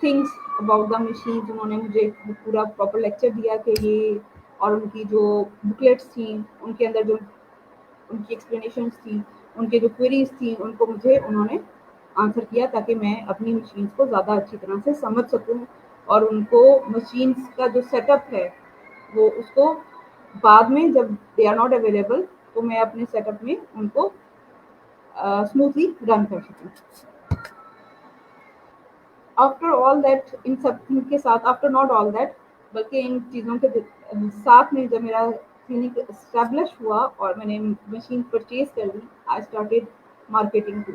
Speaker 1: things about the machine, उन्होंने मुझे पूरा प्रॉपर लेक्चर दिया कि ये, और उनकी जो बुकलेट्स थी उनके अंदर जो उनकी एक्सप्लेनेशंस थी, उनके जो क्वेरीज थी उनको मुझे उन्होंने आंसर किया, ताकि मैं अपनी मशीन्स को ज़्यादा अच्छी तरह से समझ सकूं और उनको मशीन्स का जो सेटअप है वो उसको बाद में जब दे आर नॉट अवेलेबल तो मैं अपने सेटअप में उनको स्मूथली रन कर सकूं। आफ्टर ऑल दैट, इन सब के साथ, आफ्टर नॉट ऑल दैट, बल्कि इन चीज़ों के साथ में जब मेरा क्लिनिक इस्टेब्लिश हुआ और मैंने मशीन परचेज कर ली, I started marketing too.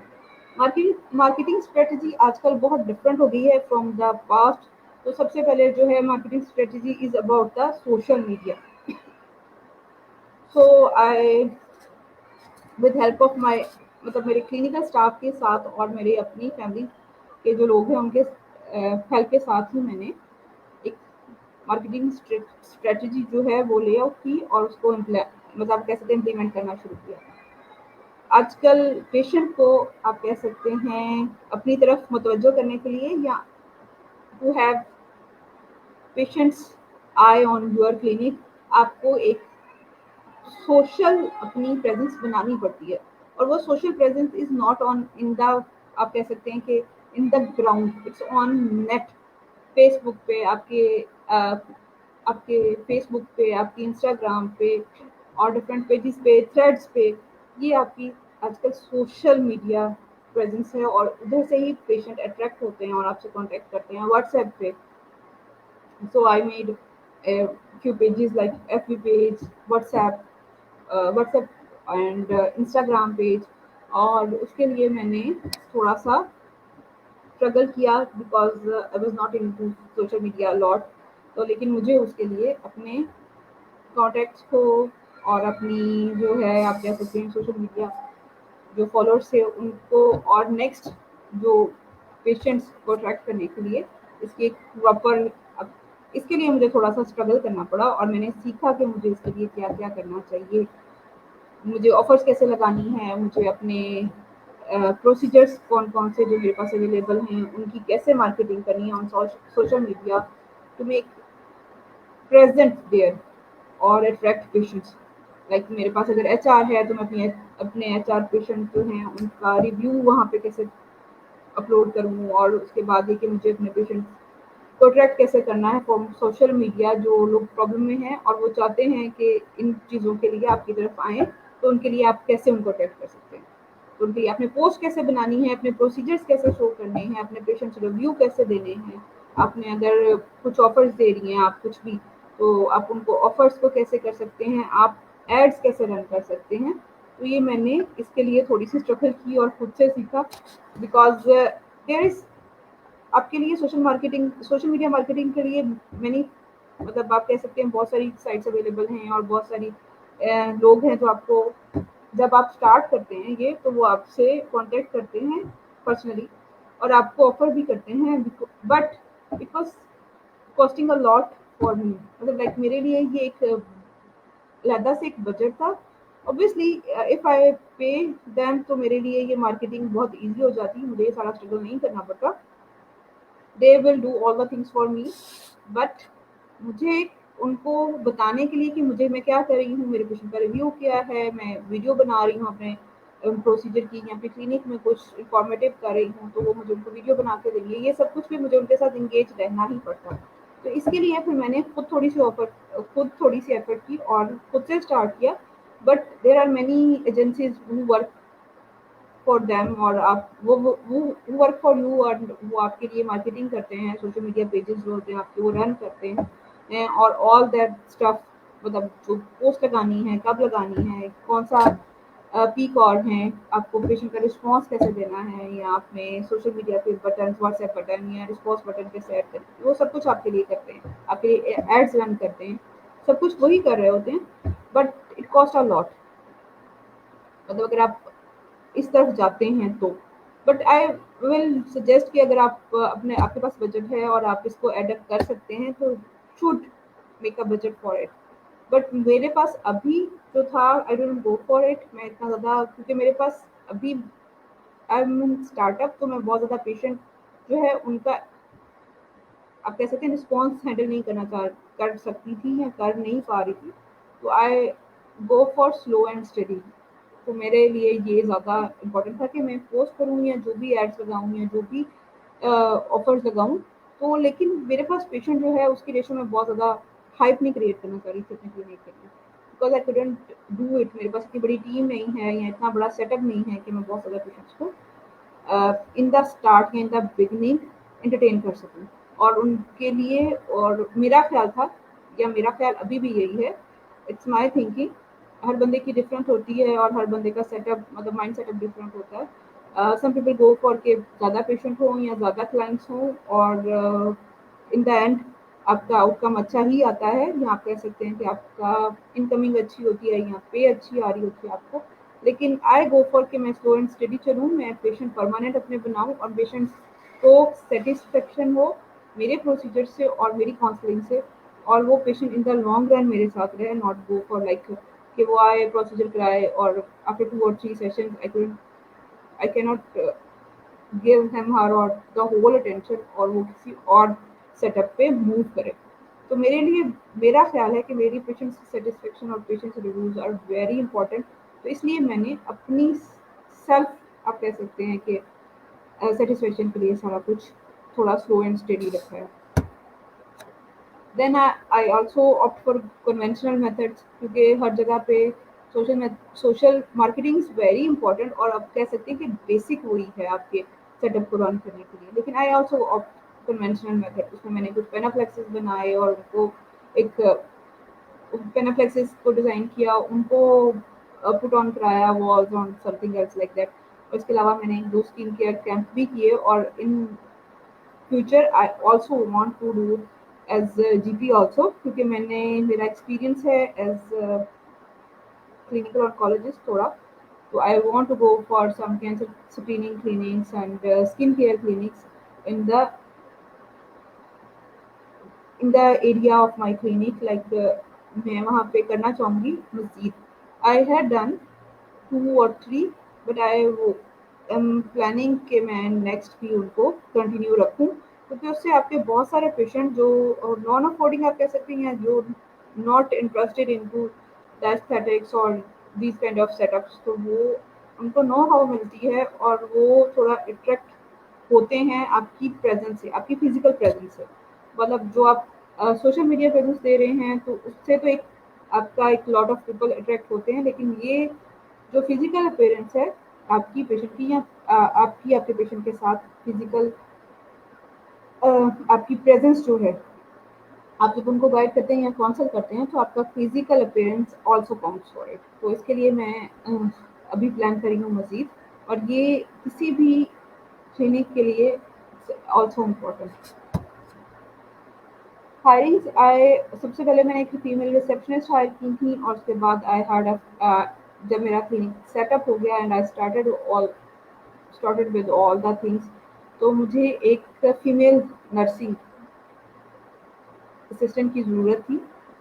Speaker 1: Marketing strategy आजकल बहुत डिफरेंट हो गई है फ्रॉम द पास्ट। तो सबसे पहले जो है marketing strategy is about the social media. So I, with help of my, मतलब मेरे क्लिनिकल स्टाफ के साथ और मेरे अपनी फैमिली के जो लोग हैं उनके हेल्प के साथ ही मैंने एक मार्केटिंग स्ट्रेटजी जो है वो ले आउट की और उसको मतलब आप कह सकते हैं इम्प्लीमेंट करना शुरू किया। आजकल पेशेंट को आप कह सकते हैं अपनी तरफ मुतवज्जो करने के लिए, या to have patients I on your clinic, आपको एक सोशल अपनी प्रेजेंस बनानी पड़ती है। और वो social presence is not on in the, आप कह सकते हैं कि in the ground, it's on net. Facebook पे आपके आपके फेसबुक पे, आपके इंस्टाग्राम पे और डिफरेंट पेजेस पे, थ्रेड्स पे, ये आपकी आजकल सोशल मीडिया प्रेजेंस है। और उधर से ही पेशेंट अट्रैक्ट होते हैं और आपसे कांटेक्ट करते हैं व्हाट्सएप पे। So I made a few pages like FB page, WhatsApp and Instagram page. और उसके लिए मैंने थोड़ा सा स्ट्रगल किया because I was not into social media lot. तो लेकिन मुझे उसके लिए अपने कॉन्टैक्ट्स को और अपनी जो है आप कह सकते हैं सोशल मीडिया जो फॉलोअर्स थे उनको और नेक्स्ट जो पेशेंट्स को अट्रैक्ट करने के लिए इसकी एक प्रॉपर, इसके लिए मुझे थोड़ा सा स्ट्रगल करना पड़ा और मैंने सीखा कि मुझे इसके लिए क्या क्या करना चाहिए, मुझे ऑफर्स कैसे लगानी है, मुझे अपने प्रोसीजर्स कौन कौन से जो मेरे पास अवेलेबल हैं उनकी कैसे मार्केटिंग करनी है on social media to make present there और अट्रैक्ट पेशेंट्स। लाइक मेरे पास अगर एचआर है तो मैं अपने एचआर पेशेंट जो हैं उनका रिव्यू वहाँ पे कैसे अपलोड करूँ, और उसके बाद ये कि मुझे अपने पेशेंट को अट्रैक्ट कैसे करना है फ्रॉम सोशल मीडिया। जो लोग प्रॉब्लम में हैं और वो चाहते हैं कि इन चीज़ों के लिए आपकी तरफ आएँ, तो उनके लिए आप कैसे उनको अट्रैक्ट कर सकते हैं। तो उनके लिए आपने पोस्ट कैसे बनानी है, अपने प्रोसीजर्स कैसे शो करने हैं, अपने पेशेंट्स रिव्यू कैसे देने हैं, आपने अगर कुछ ऑफर्स दे रही हैं आप कुछ भी, तो आप उनको ऑफर्स को कैसे कर सकते हैं, आप एड्स कैसे रन कर सकते हैं। तो ये मैंने इसके लिए थोड़ी सी स्ट्रगल की और खुद से सीखा बिकॉज देयर इज, आपके लिए सोशल मीडिया मार्केटिंग के लिए मैंने, मतलब आप कह सकते हैं बहुत सारी साइट्स अवेलेबल हैं और बहुत सारी लोग हैं जो आपको, जब आप स्टार्ट करते हैं ये तो वो आपसे कांटेक्ट करते हैं पर्सनली और आपको ऑफर भी करते हैं, but it was costing a lot for me. मतलब लाइक मेरे लिए ये एक अलहदा से एक बजट था। Obviously if I pay them तो मेरे लिए ये मार्केटिंग बहुत ईजी हो जाती, मुझे ये सारा स्ट्रगल नहीं करना पड़ता। They will do all the things for me, but मुझे उनको बताने के लिए कि मुझे मैं क्या कर रही हूँ, मेरे पेशेंट का रिव्यू क्या है, मैं वीडियो बना रही हूँ अपने प्रोसीजर की या फिर क्लिनिक में कुछ इंफॉर्मेटिव कर रही हूँ तो वो मुझे उनको वीडियो बना के देंगे, ये सब कुछ भी मुझे उनके साथ इंगेज रहना ही पड़ता। तो इसके लिए फिर मैंने खुद थोड़ी सी एफर्ट की और खुद से स्टार्ट किया। But there are many agencies who work for them, और आप वो वर्क फॉर यू और वो आपके लिए मार्केटिंग करते हैं, सोशल मीडिया पेजेस जो होते हैं आपके वो रन करते हैं और ऑल दैट स्टफ। मतलब जो पोस्ट लगानी है, कब लगानी है, कौन सा पीक और है, आपको पेशेंट का रिस्पॉन्स कैसे देना है, या आपने सोशल मीडिया पे बटन, व्हाट्सएप बटन या रिस्पॉन्स बटन कैसे ऐड करें, वो सब कुछ आपके लिए करते हैं, आपके लिए एड्स रन करते हैं, सब कुछ वही कर रहे होते हैं। But it cost a lot, मतलब अगर आप इस तरफ जाते हैं तो। बट आई विल सजेस्ट कि अगर आप अपने आपके पास बजट है और आप इसको एडप्ट कर सकते हैं तो should make a budget for it. But मेरे पास अभी जो था I don't go for it. मैं इतना ज़्यादा, क्योंकि मेरे पास अभी आई एम इन स्टार्टअप, तो मैं बहुत ज़्यादा पेशेंट जो है उनका आप कह सकते हैं रिस्पॉन्स हैंडल नहीं कर सकती थी या कर नहीं पा रही थी। तो I go for slow and study. तो मेरे लिए ये ज़्यादा इम्पोर्टेंट था कि मैं पोस्ट करूँ या जो भी एड्स लगाऊँ या जो भी ऑफर्स लगाऊँ, तो लेकिन मेरे पास पेशेंट जो है उसकी रेशो में बहुत ज़्यादा हाइप नहीं क्रिएट करना चाह रही थी अपने क्लिनिक के लिए, because I couldn't do it. मेरे पास इतनी बड़ी टीम नहीं है या इतना बड़ा सेटअप नहीं है कि मैं बहुत ज़्यादा पेशेंट्स को इन द स्टार्ट या इन द बिगनिंग एंटरटेन कर सकूँ। और उनके लिए, और मेरा ख्याल था या मेरा ख्याल अभी भी यही है, इट्स माय थिंकिंग, हर बंदे की डिफरेंट होती है और हर बंदे का सेटअप मतलब माइंड सेटअप डिफरेंट होता है। सम पीपल गो फॉर के ज़्यादा पेशेंट हों या ज़्यादा क्लाइंट्स हों, और इन द एंड आपका आउटकम अच्छा ही आता है, या आप कह सकते हैं कि आपका इनकमिंग अच्छी होती है या पे अच्छी आ रही होती है आपको। लेकिन आई गो फॉर कि मैं स्लो एंड स्टडी चलूँ, मैं पेशेंट परमानेंट अपने बनाऊँ और पेशेंट्स को सेटिस्फेक्शन हो मेरे प्रोसीजर से और मेरी काउंसलिंग से, और वो patient in the long run मेरे साथ रहे, नॉट गो फॉर लाइक कि वो आए प्रोसीजर कराए और आफ्टर 2 और 3 sessions I can not give him her और द होल अटेंशन और वो किसी और सेटअप पे मूव करे। तो मेरे लिए मेरा ख्याल है कि मेरी पेशेंट सेटिस्फेक्शन और patient reviews are very important. तो इसलिए मैंने अपनी सेल्फ आप कह सकते हैं कि सेटिस्फेक्शन के लिए सारा कुछ थोड़ा स्लो एंड स्टेडी रखा है। Then I also opt for conventional methods, क्योंकि हर जगह पे social marketing is very important, और आप कह सकते हैं कि बेसिक वही है आपके सेटअप को रन करने के लिए। लेकिन आई ऑल्सो ऑप्ट कन्वेंशनल मेथड, उसमें मैंने कुछ पेनाफ्लेक्सेस बनाए और उनको एक पेनाफ्लेक्सेस को डिज़ाइन किया, उनको पुट ऑन कराया walls on something else like that. और इसके अलावा मैंने 2 स्किन केयर कैंप भी किए, और in future I also want to do as GP also, क्योंकि मैंने मेरा एक्सपीरियंस है एज clinical oncologist थोड़ा। तो I want to go for some cancer screening clinics and skin care clinics in the in the area of my clinic, like मैं वहाँ पे करना चाहूँगी मज़ीद। I had done 2 और 3, बट आई एम प्लानिंग कि मैं नेक्स्ट भी उनको कंटिन्यू रखूँ, क्योंकि उससे आपके बहुत सारे पेशेंट जो नॉन अफोर्डिंग आप कह सकते हैं, या जो not interested into the aesthetics और दीज काइंड ऑफ सेटअप्स, तो वो उनको नो हाउ मिलती है और वो थोड़ा अट्रैक्ट होते हैं आपकी प्रेजेंस से, आपकी फिजिकल प्रेजेंस से। मतलब जो आप सोशल मीडिया प्रेजेंस दे रहे हैं, तो उससे तो एक आपका एक लॉट ऑफ पीपल अट्रैक्ट होते हैं, लेकिन ये जो फिजिकल अपीयरेंस है आपकी पेशेंट की, या आपकी आपके पेशेंट के साथ फिजिकल आपकी प्रेजेंस जो है, आप जब उनको गाइड करते हैं या काउंसल करते हैं, तो आपका physical appearance also counts for it. तो इसके लिए मैं अभी प्लान करी हूँ मजीद, और ये किसी भी क्लिनिक के लिए आल्सो इम्पोर्टेंट। हायरिंग्स आई सबसे पहले मैंने एक फीमेल रिसेप्शनिस्ट हायर की थी, और उसके बाद आई हार्ड जब मेरा क्लिनिक सेटअप हो गया and I started with all the things, तो मुझे एक फीमेल नर्सिंग असिस्टेंट की ज़रूरत थी।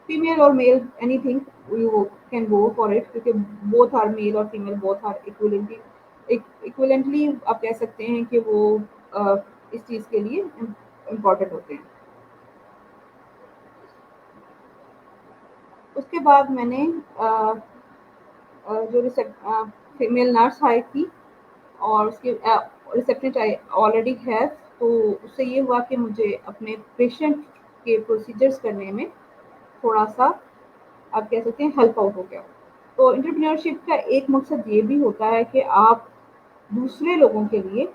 Speaker 1: फीमेल और male anything you can go for it, क्योंकि बोथ आर मेल और फीमेल बोथ आर इक्विवेलेंटली आप कह सकते हैं कि वो इस चीज़ के लिए इम्पॉर्टेंट होते हैं। उसके बाद मैंने जो फीमेल नर्स आई थी, और उसके रिसेप्शनिस्ट ऑलरेडी है, तो उससे ये हुआ कि मुझे अपने पेशेंट के प्रोसीजर्स करने में थोड़ा सा आप कह सकते हैं हेल्प आउट हो गया। तो एंटरप्रेन्योरशिप का एक मकसद ये भी होता है कि आप दूसरे लोगों के लिए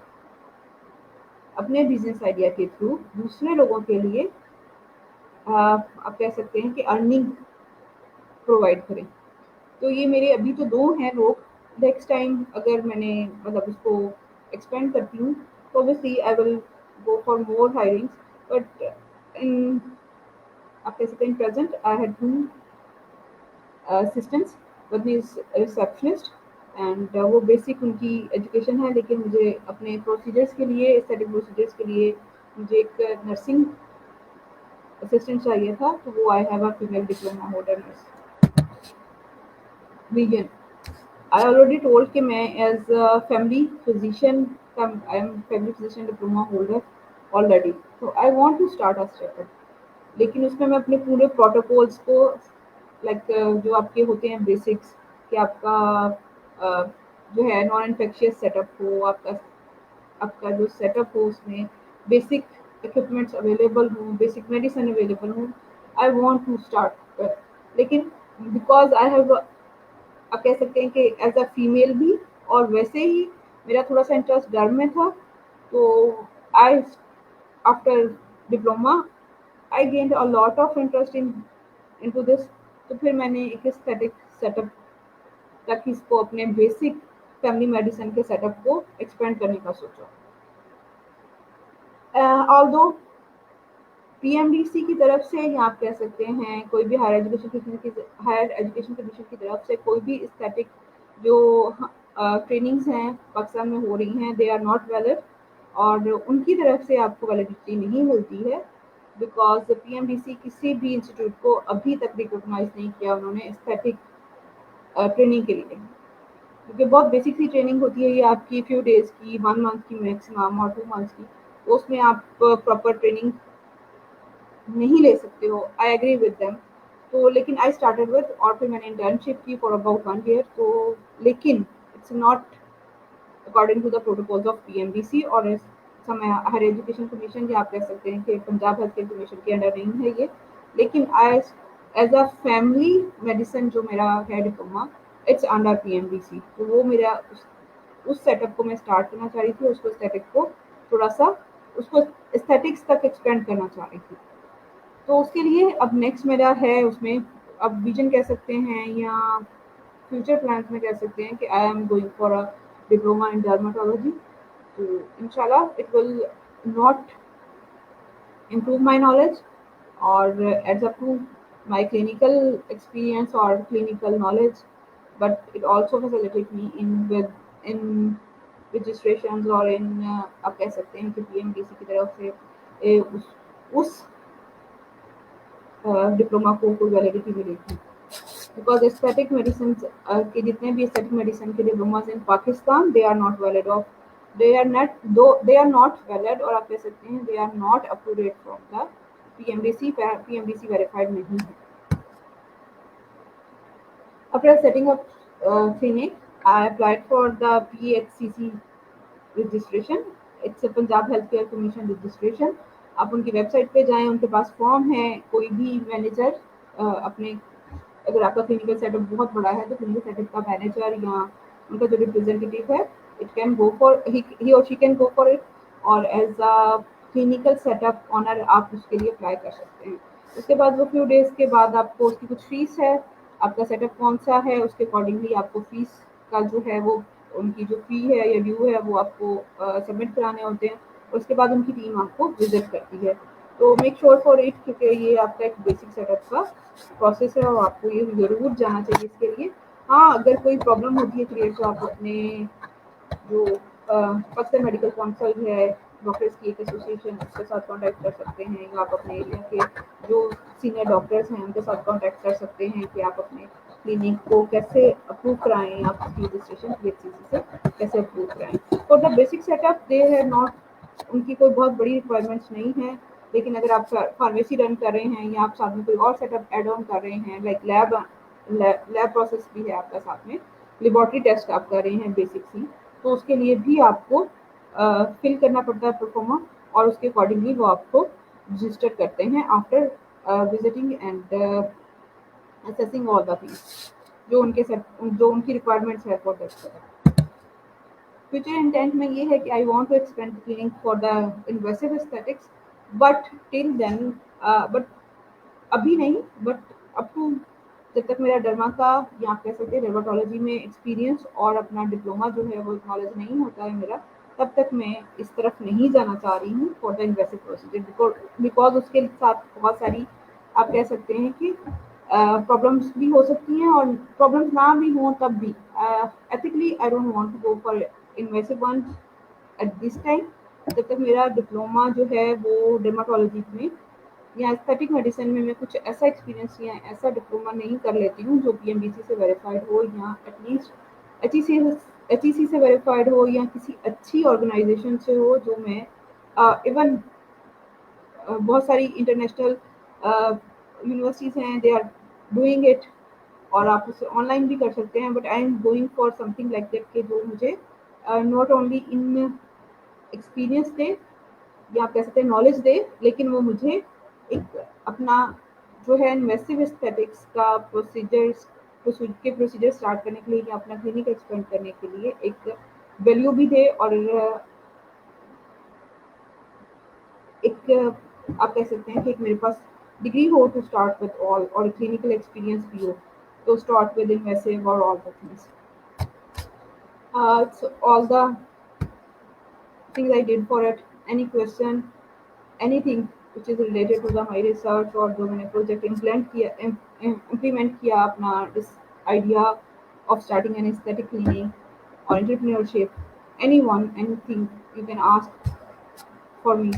Speaker 1: अपने बिजनेस आइडिया के थ्रू दूसरे लोगों के लिए आप कह सकते हैं कि अर्निंग प्रोवाइड करें। तो ये मेरे अभी तो 2 हैं लोग। नेक्स्ट टाइम अगर मैंने मतलब इसको एक्सपेंड करती हूँ, तो obviously I will go for more hirings, but in आप कह सकते हैं present I had 2 assistants, one is receptionist, and वो बेसिक उनकी एजुकेशन है, लेकिन मुझे अपने प्रोसीजर्स के लिए एस्थेटिक प्रोसीजर्स के लिए मुझे एक नर्सिंग असिस्टेंट चाहिए था, तो वो I have a female diploma holder nurse. Vision. I already told कि मैं एज फैमिली फिजिशियन का I am family physician diploma holder already, तो I want to start a startup. लेकिन उसमें मैं अपने पूरे प्रोटोकॉल्स को जो आपके होते हैं बेसिक्स, कि आपका अ, जो है नॉन इन्फेक्शियस सेटअप हो, आपका आपका जो सेटअप हो उसमें बेसिक इक्विपमेंट्स अवेलेबल हों, बेसिक मेडिसिन अवेलेबल हों, आई वांट टू स्टार्ट। लेकिन बिकॉज आई हैव, आप कह सकते हैं कि एज अ फीमेल भी, और वैसे ही मेरा थोड़ा सा इंटरेस्ट डर में था, तो I after diploma I gained a lot of interest in into this. तो फिर मैंने एक एस्थेटिक सेटअप तक इसको अपने बेसिक फैमिली मेडिसिन के सेटअप को एक्सपेंड करने का सोचा। ऑल्दो पीएमडीसी की तरफ से, या आप कह सकते हैं कोई भी हायर एजुकेशन कमीशन की तरफ से कोई भी एस्थेटिक जो ट्रेनिंग्स हैं पाकिस्तान में हो रही हैं, दे आर नॉट वैलिड, और उनकी तरफ से आपको वैलिडिटी नहीं मिलती है, बिकॉज पीएमडीसी किसी भी इंस्टीट्यूट को अभी तक रिकॉग्नाइज नहीं किया उन्होंने एस्थेटिक ट्रेनिंग के लिए, क्योंकि बहुत बेसिक सी ट्रेनिंग होती है ये आपकी, फ्यू डेज की, 1 मंथ की मैक्सिमम, और 2 मंथ्स की, तो उसमें आप प्रॉपर ट्रेनिंग नहीं ले सकते हो। I agree with them. तो लेकिन आई स्टार्टेड विद, और फिर मैंने इंटर्नशिप की फॉर अबाउट 1 ईयर, तो लेकिन it's not according to the protocols of PMDC, और समय हायर एजुकेशन कमीशन, या आप कह सकते हैं कि पंजाब हेल्थ केयर कमीशन के अंडर नहीं है ये। लेकिन I as a family medicine जो मेरा है डिप्लोमा, इट्स अंडर पीएमडीसी, तो वो मेरा उस सेटअप को मैं स्टार्ट करना चाह रही थी, उसको एस्थेटिक को थोड़ा सा, उसको एस्थेटिक्स तक एक्सपेंड करना चाह रही थी। तो उसके लिए अब नेक्स्ट मेरा है उसमें, अब विजन कह सकते हैं या फ्यूचर प्लान्स में कह सकते हैं कि I am going for a diploma in dermatology. तो इंशाल्लाह it will not improve my knowledge or adds up to my clinical experience or clinical knowledge, but it also facilitates me in registrations or in आप कह सकते हैं कि PMDC की तरफ से उस डिप्लोमा को कोई वैलिडिटी मिलेगी, बिकॉज एस्थेटिक मेडिसिन के जितने भी एस्थेटिक मेडिसिन के diplomas in Pakistan, they are not valid of, they are not though they are not valid, और आप कह सकते हैं they are not up to date from the PMDC verified नहीं है। After setting up clinic, I applied for the PHCC registration. It's a Punjab health care commission registration. आप उनकी website पे जाएं, उनके पास फॉर्म है, कोई भी मैनेजर अपने, अगर आपका क्लिनिकल सेटअप बहुत बड़ा है तो क्लिनिकल सेटअप का मैनेजर या उनका जो रिप्रेजेंटेटिव है, it can go for he और she can go for it, और as a clinical setup owner आप उसके लिए अप्लाई कर सकते हैं। उसके बाद वो फ्यू डेज के बाद आपको उसकी कुछ फीस है, आपका सेटअप कौन सा है उसके अकॉर्डिंगली आपको फीस का जो है वो, उनकी जो फी है या ड्यू है वो आपको सबमिट कराने होते हैं। उसके बाद उनकी टीम आपको विजिट करती है। तो मेक श्योर फॉर इट, क्योंकि ये आपका एक बेसिक सेटअप का प्रोसेस है और आपको ये ज़रूर जाना चाहिए इसके लिए। हाँ, अगर कोई प्रॉब्लम होती है क्लियर, तो आप अपने जो पाकिस्तान मेडिकल काउंसिल है, डॉक्टर्स की एक एसोसिएशन, उसके साथ कांटेक्ट कर सकते हैं, या आप अपने एरिया के जो सीनियर डॉक्टर्स हैं उनके साथ कांटेक्ट कर सकते हैं कि आप अपने क्लिनिक को कैसे अप्रूव कराएं, आप उसकी रजिस्ट्रेशन पीएचसीसी से कैसे अप्रूव कराएं। फॉर द बेसिक सेटअप दे है नॉट, उनकी कोई बहुत बड़ी रिक्वायरमेंट्स नहीं है। लेकिन अगर आप फार्मेसी रन कर रहे हैं या आप साथ में कोई और सेटअप एड ऑन कर रहे हैं, लाइक लैब प्रोसेस भी है आपका साथ में, लेबोरेटरी टेस्ट आप कर रहे हैं बेसिक सी, तो उसके लिए भी आपको फिल करना पड़ता है परफॉर्मा, और उसके अकॉर्डिंगली वो आपको रजिस्टर करते हैं after visiting and assessing all the things जो उनकी रिक्वायरमेंट्स है फॉर दैट। फ्यूचर इंटेंट में ये है कि I want to expand clinic for the invasive aesthetics, but till then, but अभी नहीं, बट अप टू जब तक मेरा डर्मा का, या आप कह सकते हैं डर्माटोलॉजी में एक्सपीरियंस और अपना डिप्लोमा जो है वो नॉलेज नहीं होता है मेरा, तब तक मैं इस तरफ नहीं जाना चाह रही हूँ for the invasive procedure, because उसके साथ बहुत सारी, आप कह सकते हैं कि प्रॉब्लम्स भी हो सकती हैं, और प्रॉब्लम्स ना भी हों तब भी ethically I don't want to go for invasive one at this time, जब तक मेरा डिप्लोमा जो है वो डर्माटोलॉजी में या एस्थेटिक मेडिसिन में मैं कुछ ऐसा एक्सपीरियंस या ऐसा डिप्लोमा नहीं कर लेती हूँ जो पीएमडीसी से वेरीफाइड हो या एटलीस्ट एचईसी से वेरीफाइड हो या किसी अच्छी ऑर्गेनाइजेशन से हो जो मैं इवन बहुत सारी इंटरनेशनल यूनिवर्सिटीज़ हैं, दे आर डूइंग इट, और आप उसे ऑनलाइन भी कर सकते हैं, but I am going for something like that कि जो मुझे नॉट ओनली इन एक्सपीरियंस दे या आप कह सकते हैं नॉलेज दे, लेकिन वो मुझे एक अपना जो है इन्वेस्टिव एस्थेटिक्स का प्रोसीजर स्टार्ट करने के लिए या अपना क्लिनिक एक्सपेंड करने के लिए एक वैल्यू भी दे, और एक आप कह सकते हैं कि एक मेरे पास डिग्री हो टू स्टार्ट विद ऑल, और क्लिनिकल एक्सपीरियंस भी हो तो स्टार्ट विद इन्वेसिव और all the things, so all the things I did for it. Any question, anything which is related to the my research और जो मैंने project implement किया अपना this idea of starting an aesthetic clinic or entrepreneurship, anyone, anything you can ask for me.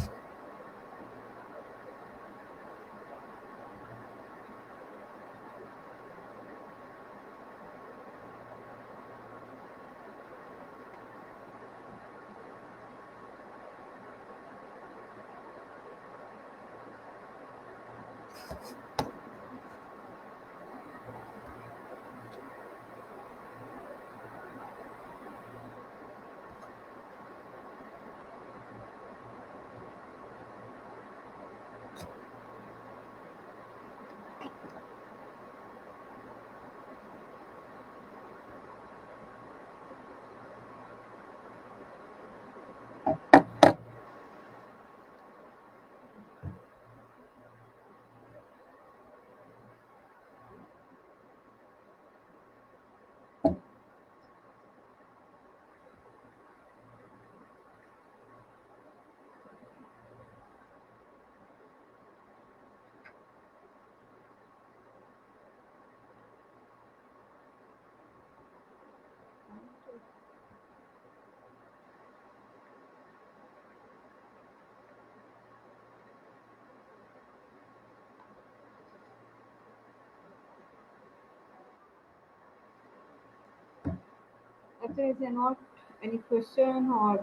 Speaker 1: If there is not any question और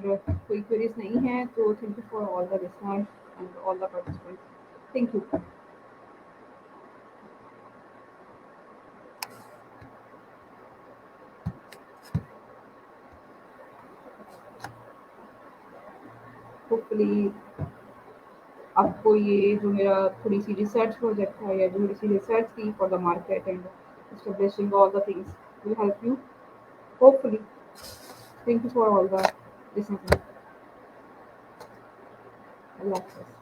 Speaker 1: कोई queries नहीं है तो thank you for all the listeners and all the participants. Thank you. Hopefully आपको ये जो मेरा थोड़ी सी रिसर्च प्रोजेक्ट था या जो थोड़ी सी रिसर्च थी for the market and establishing all the things will help you. Hopefully. Thank you for all the listening. Allah Hafiz.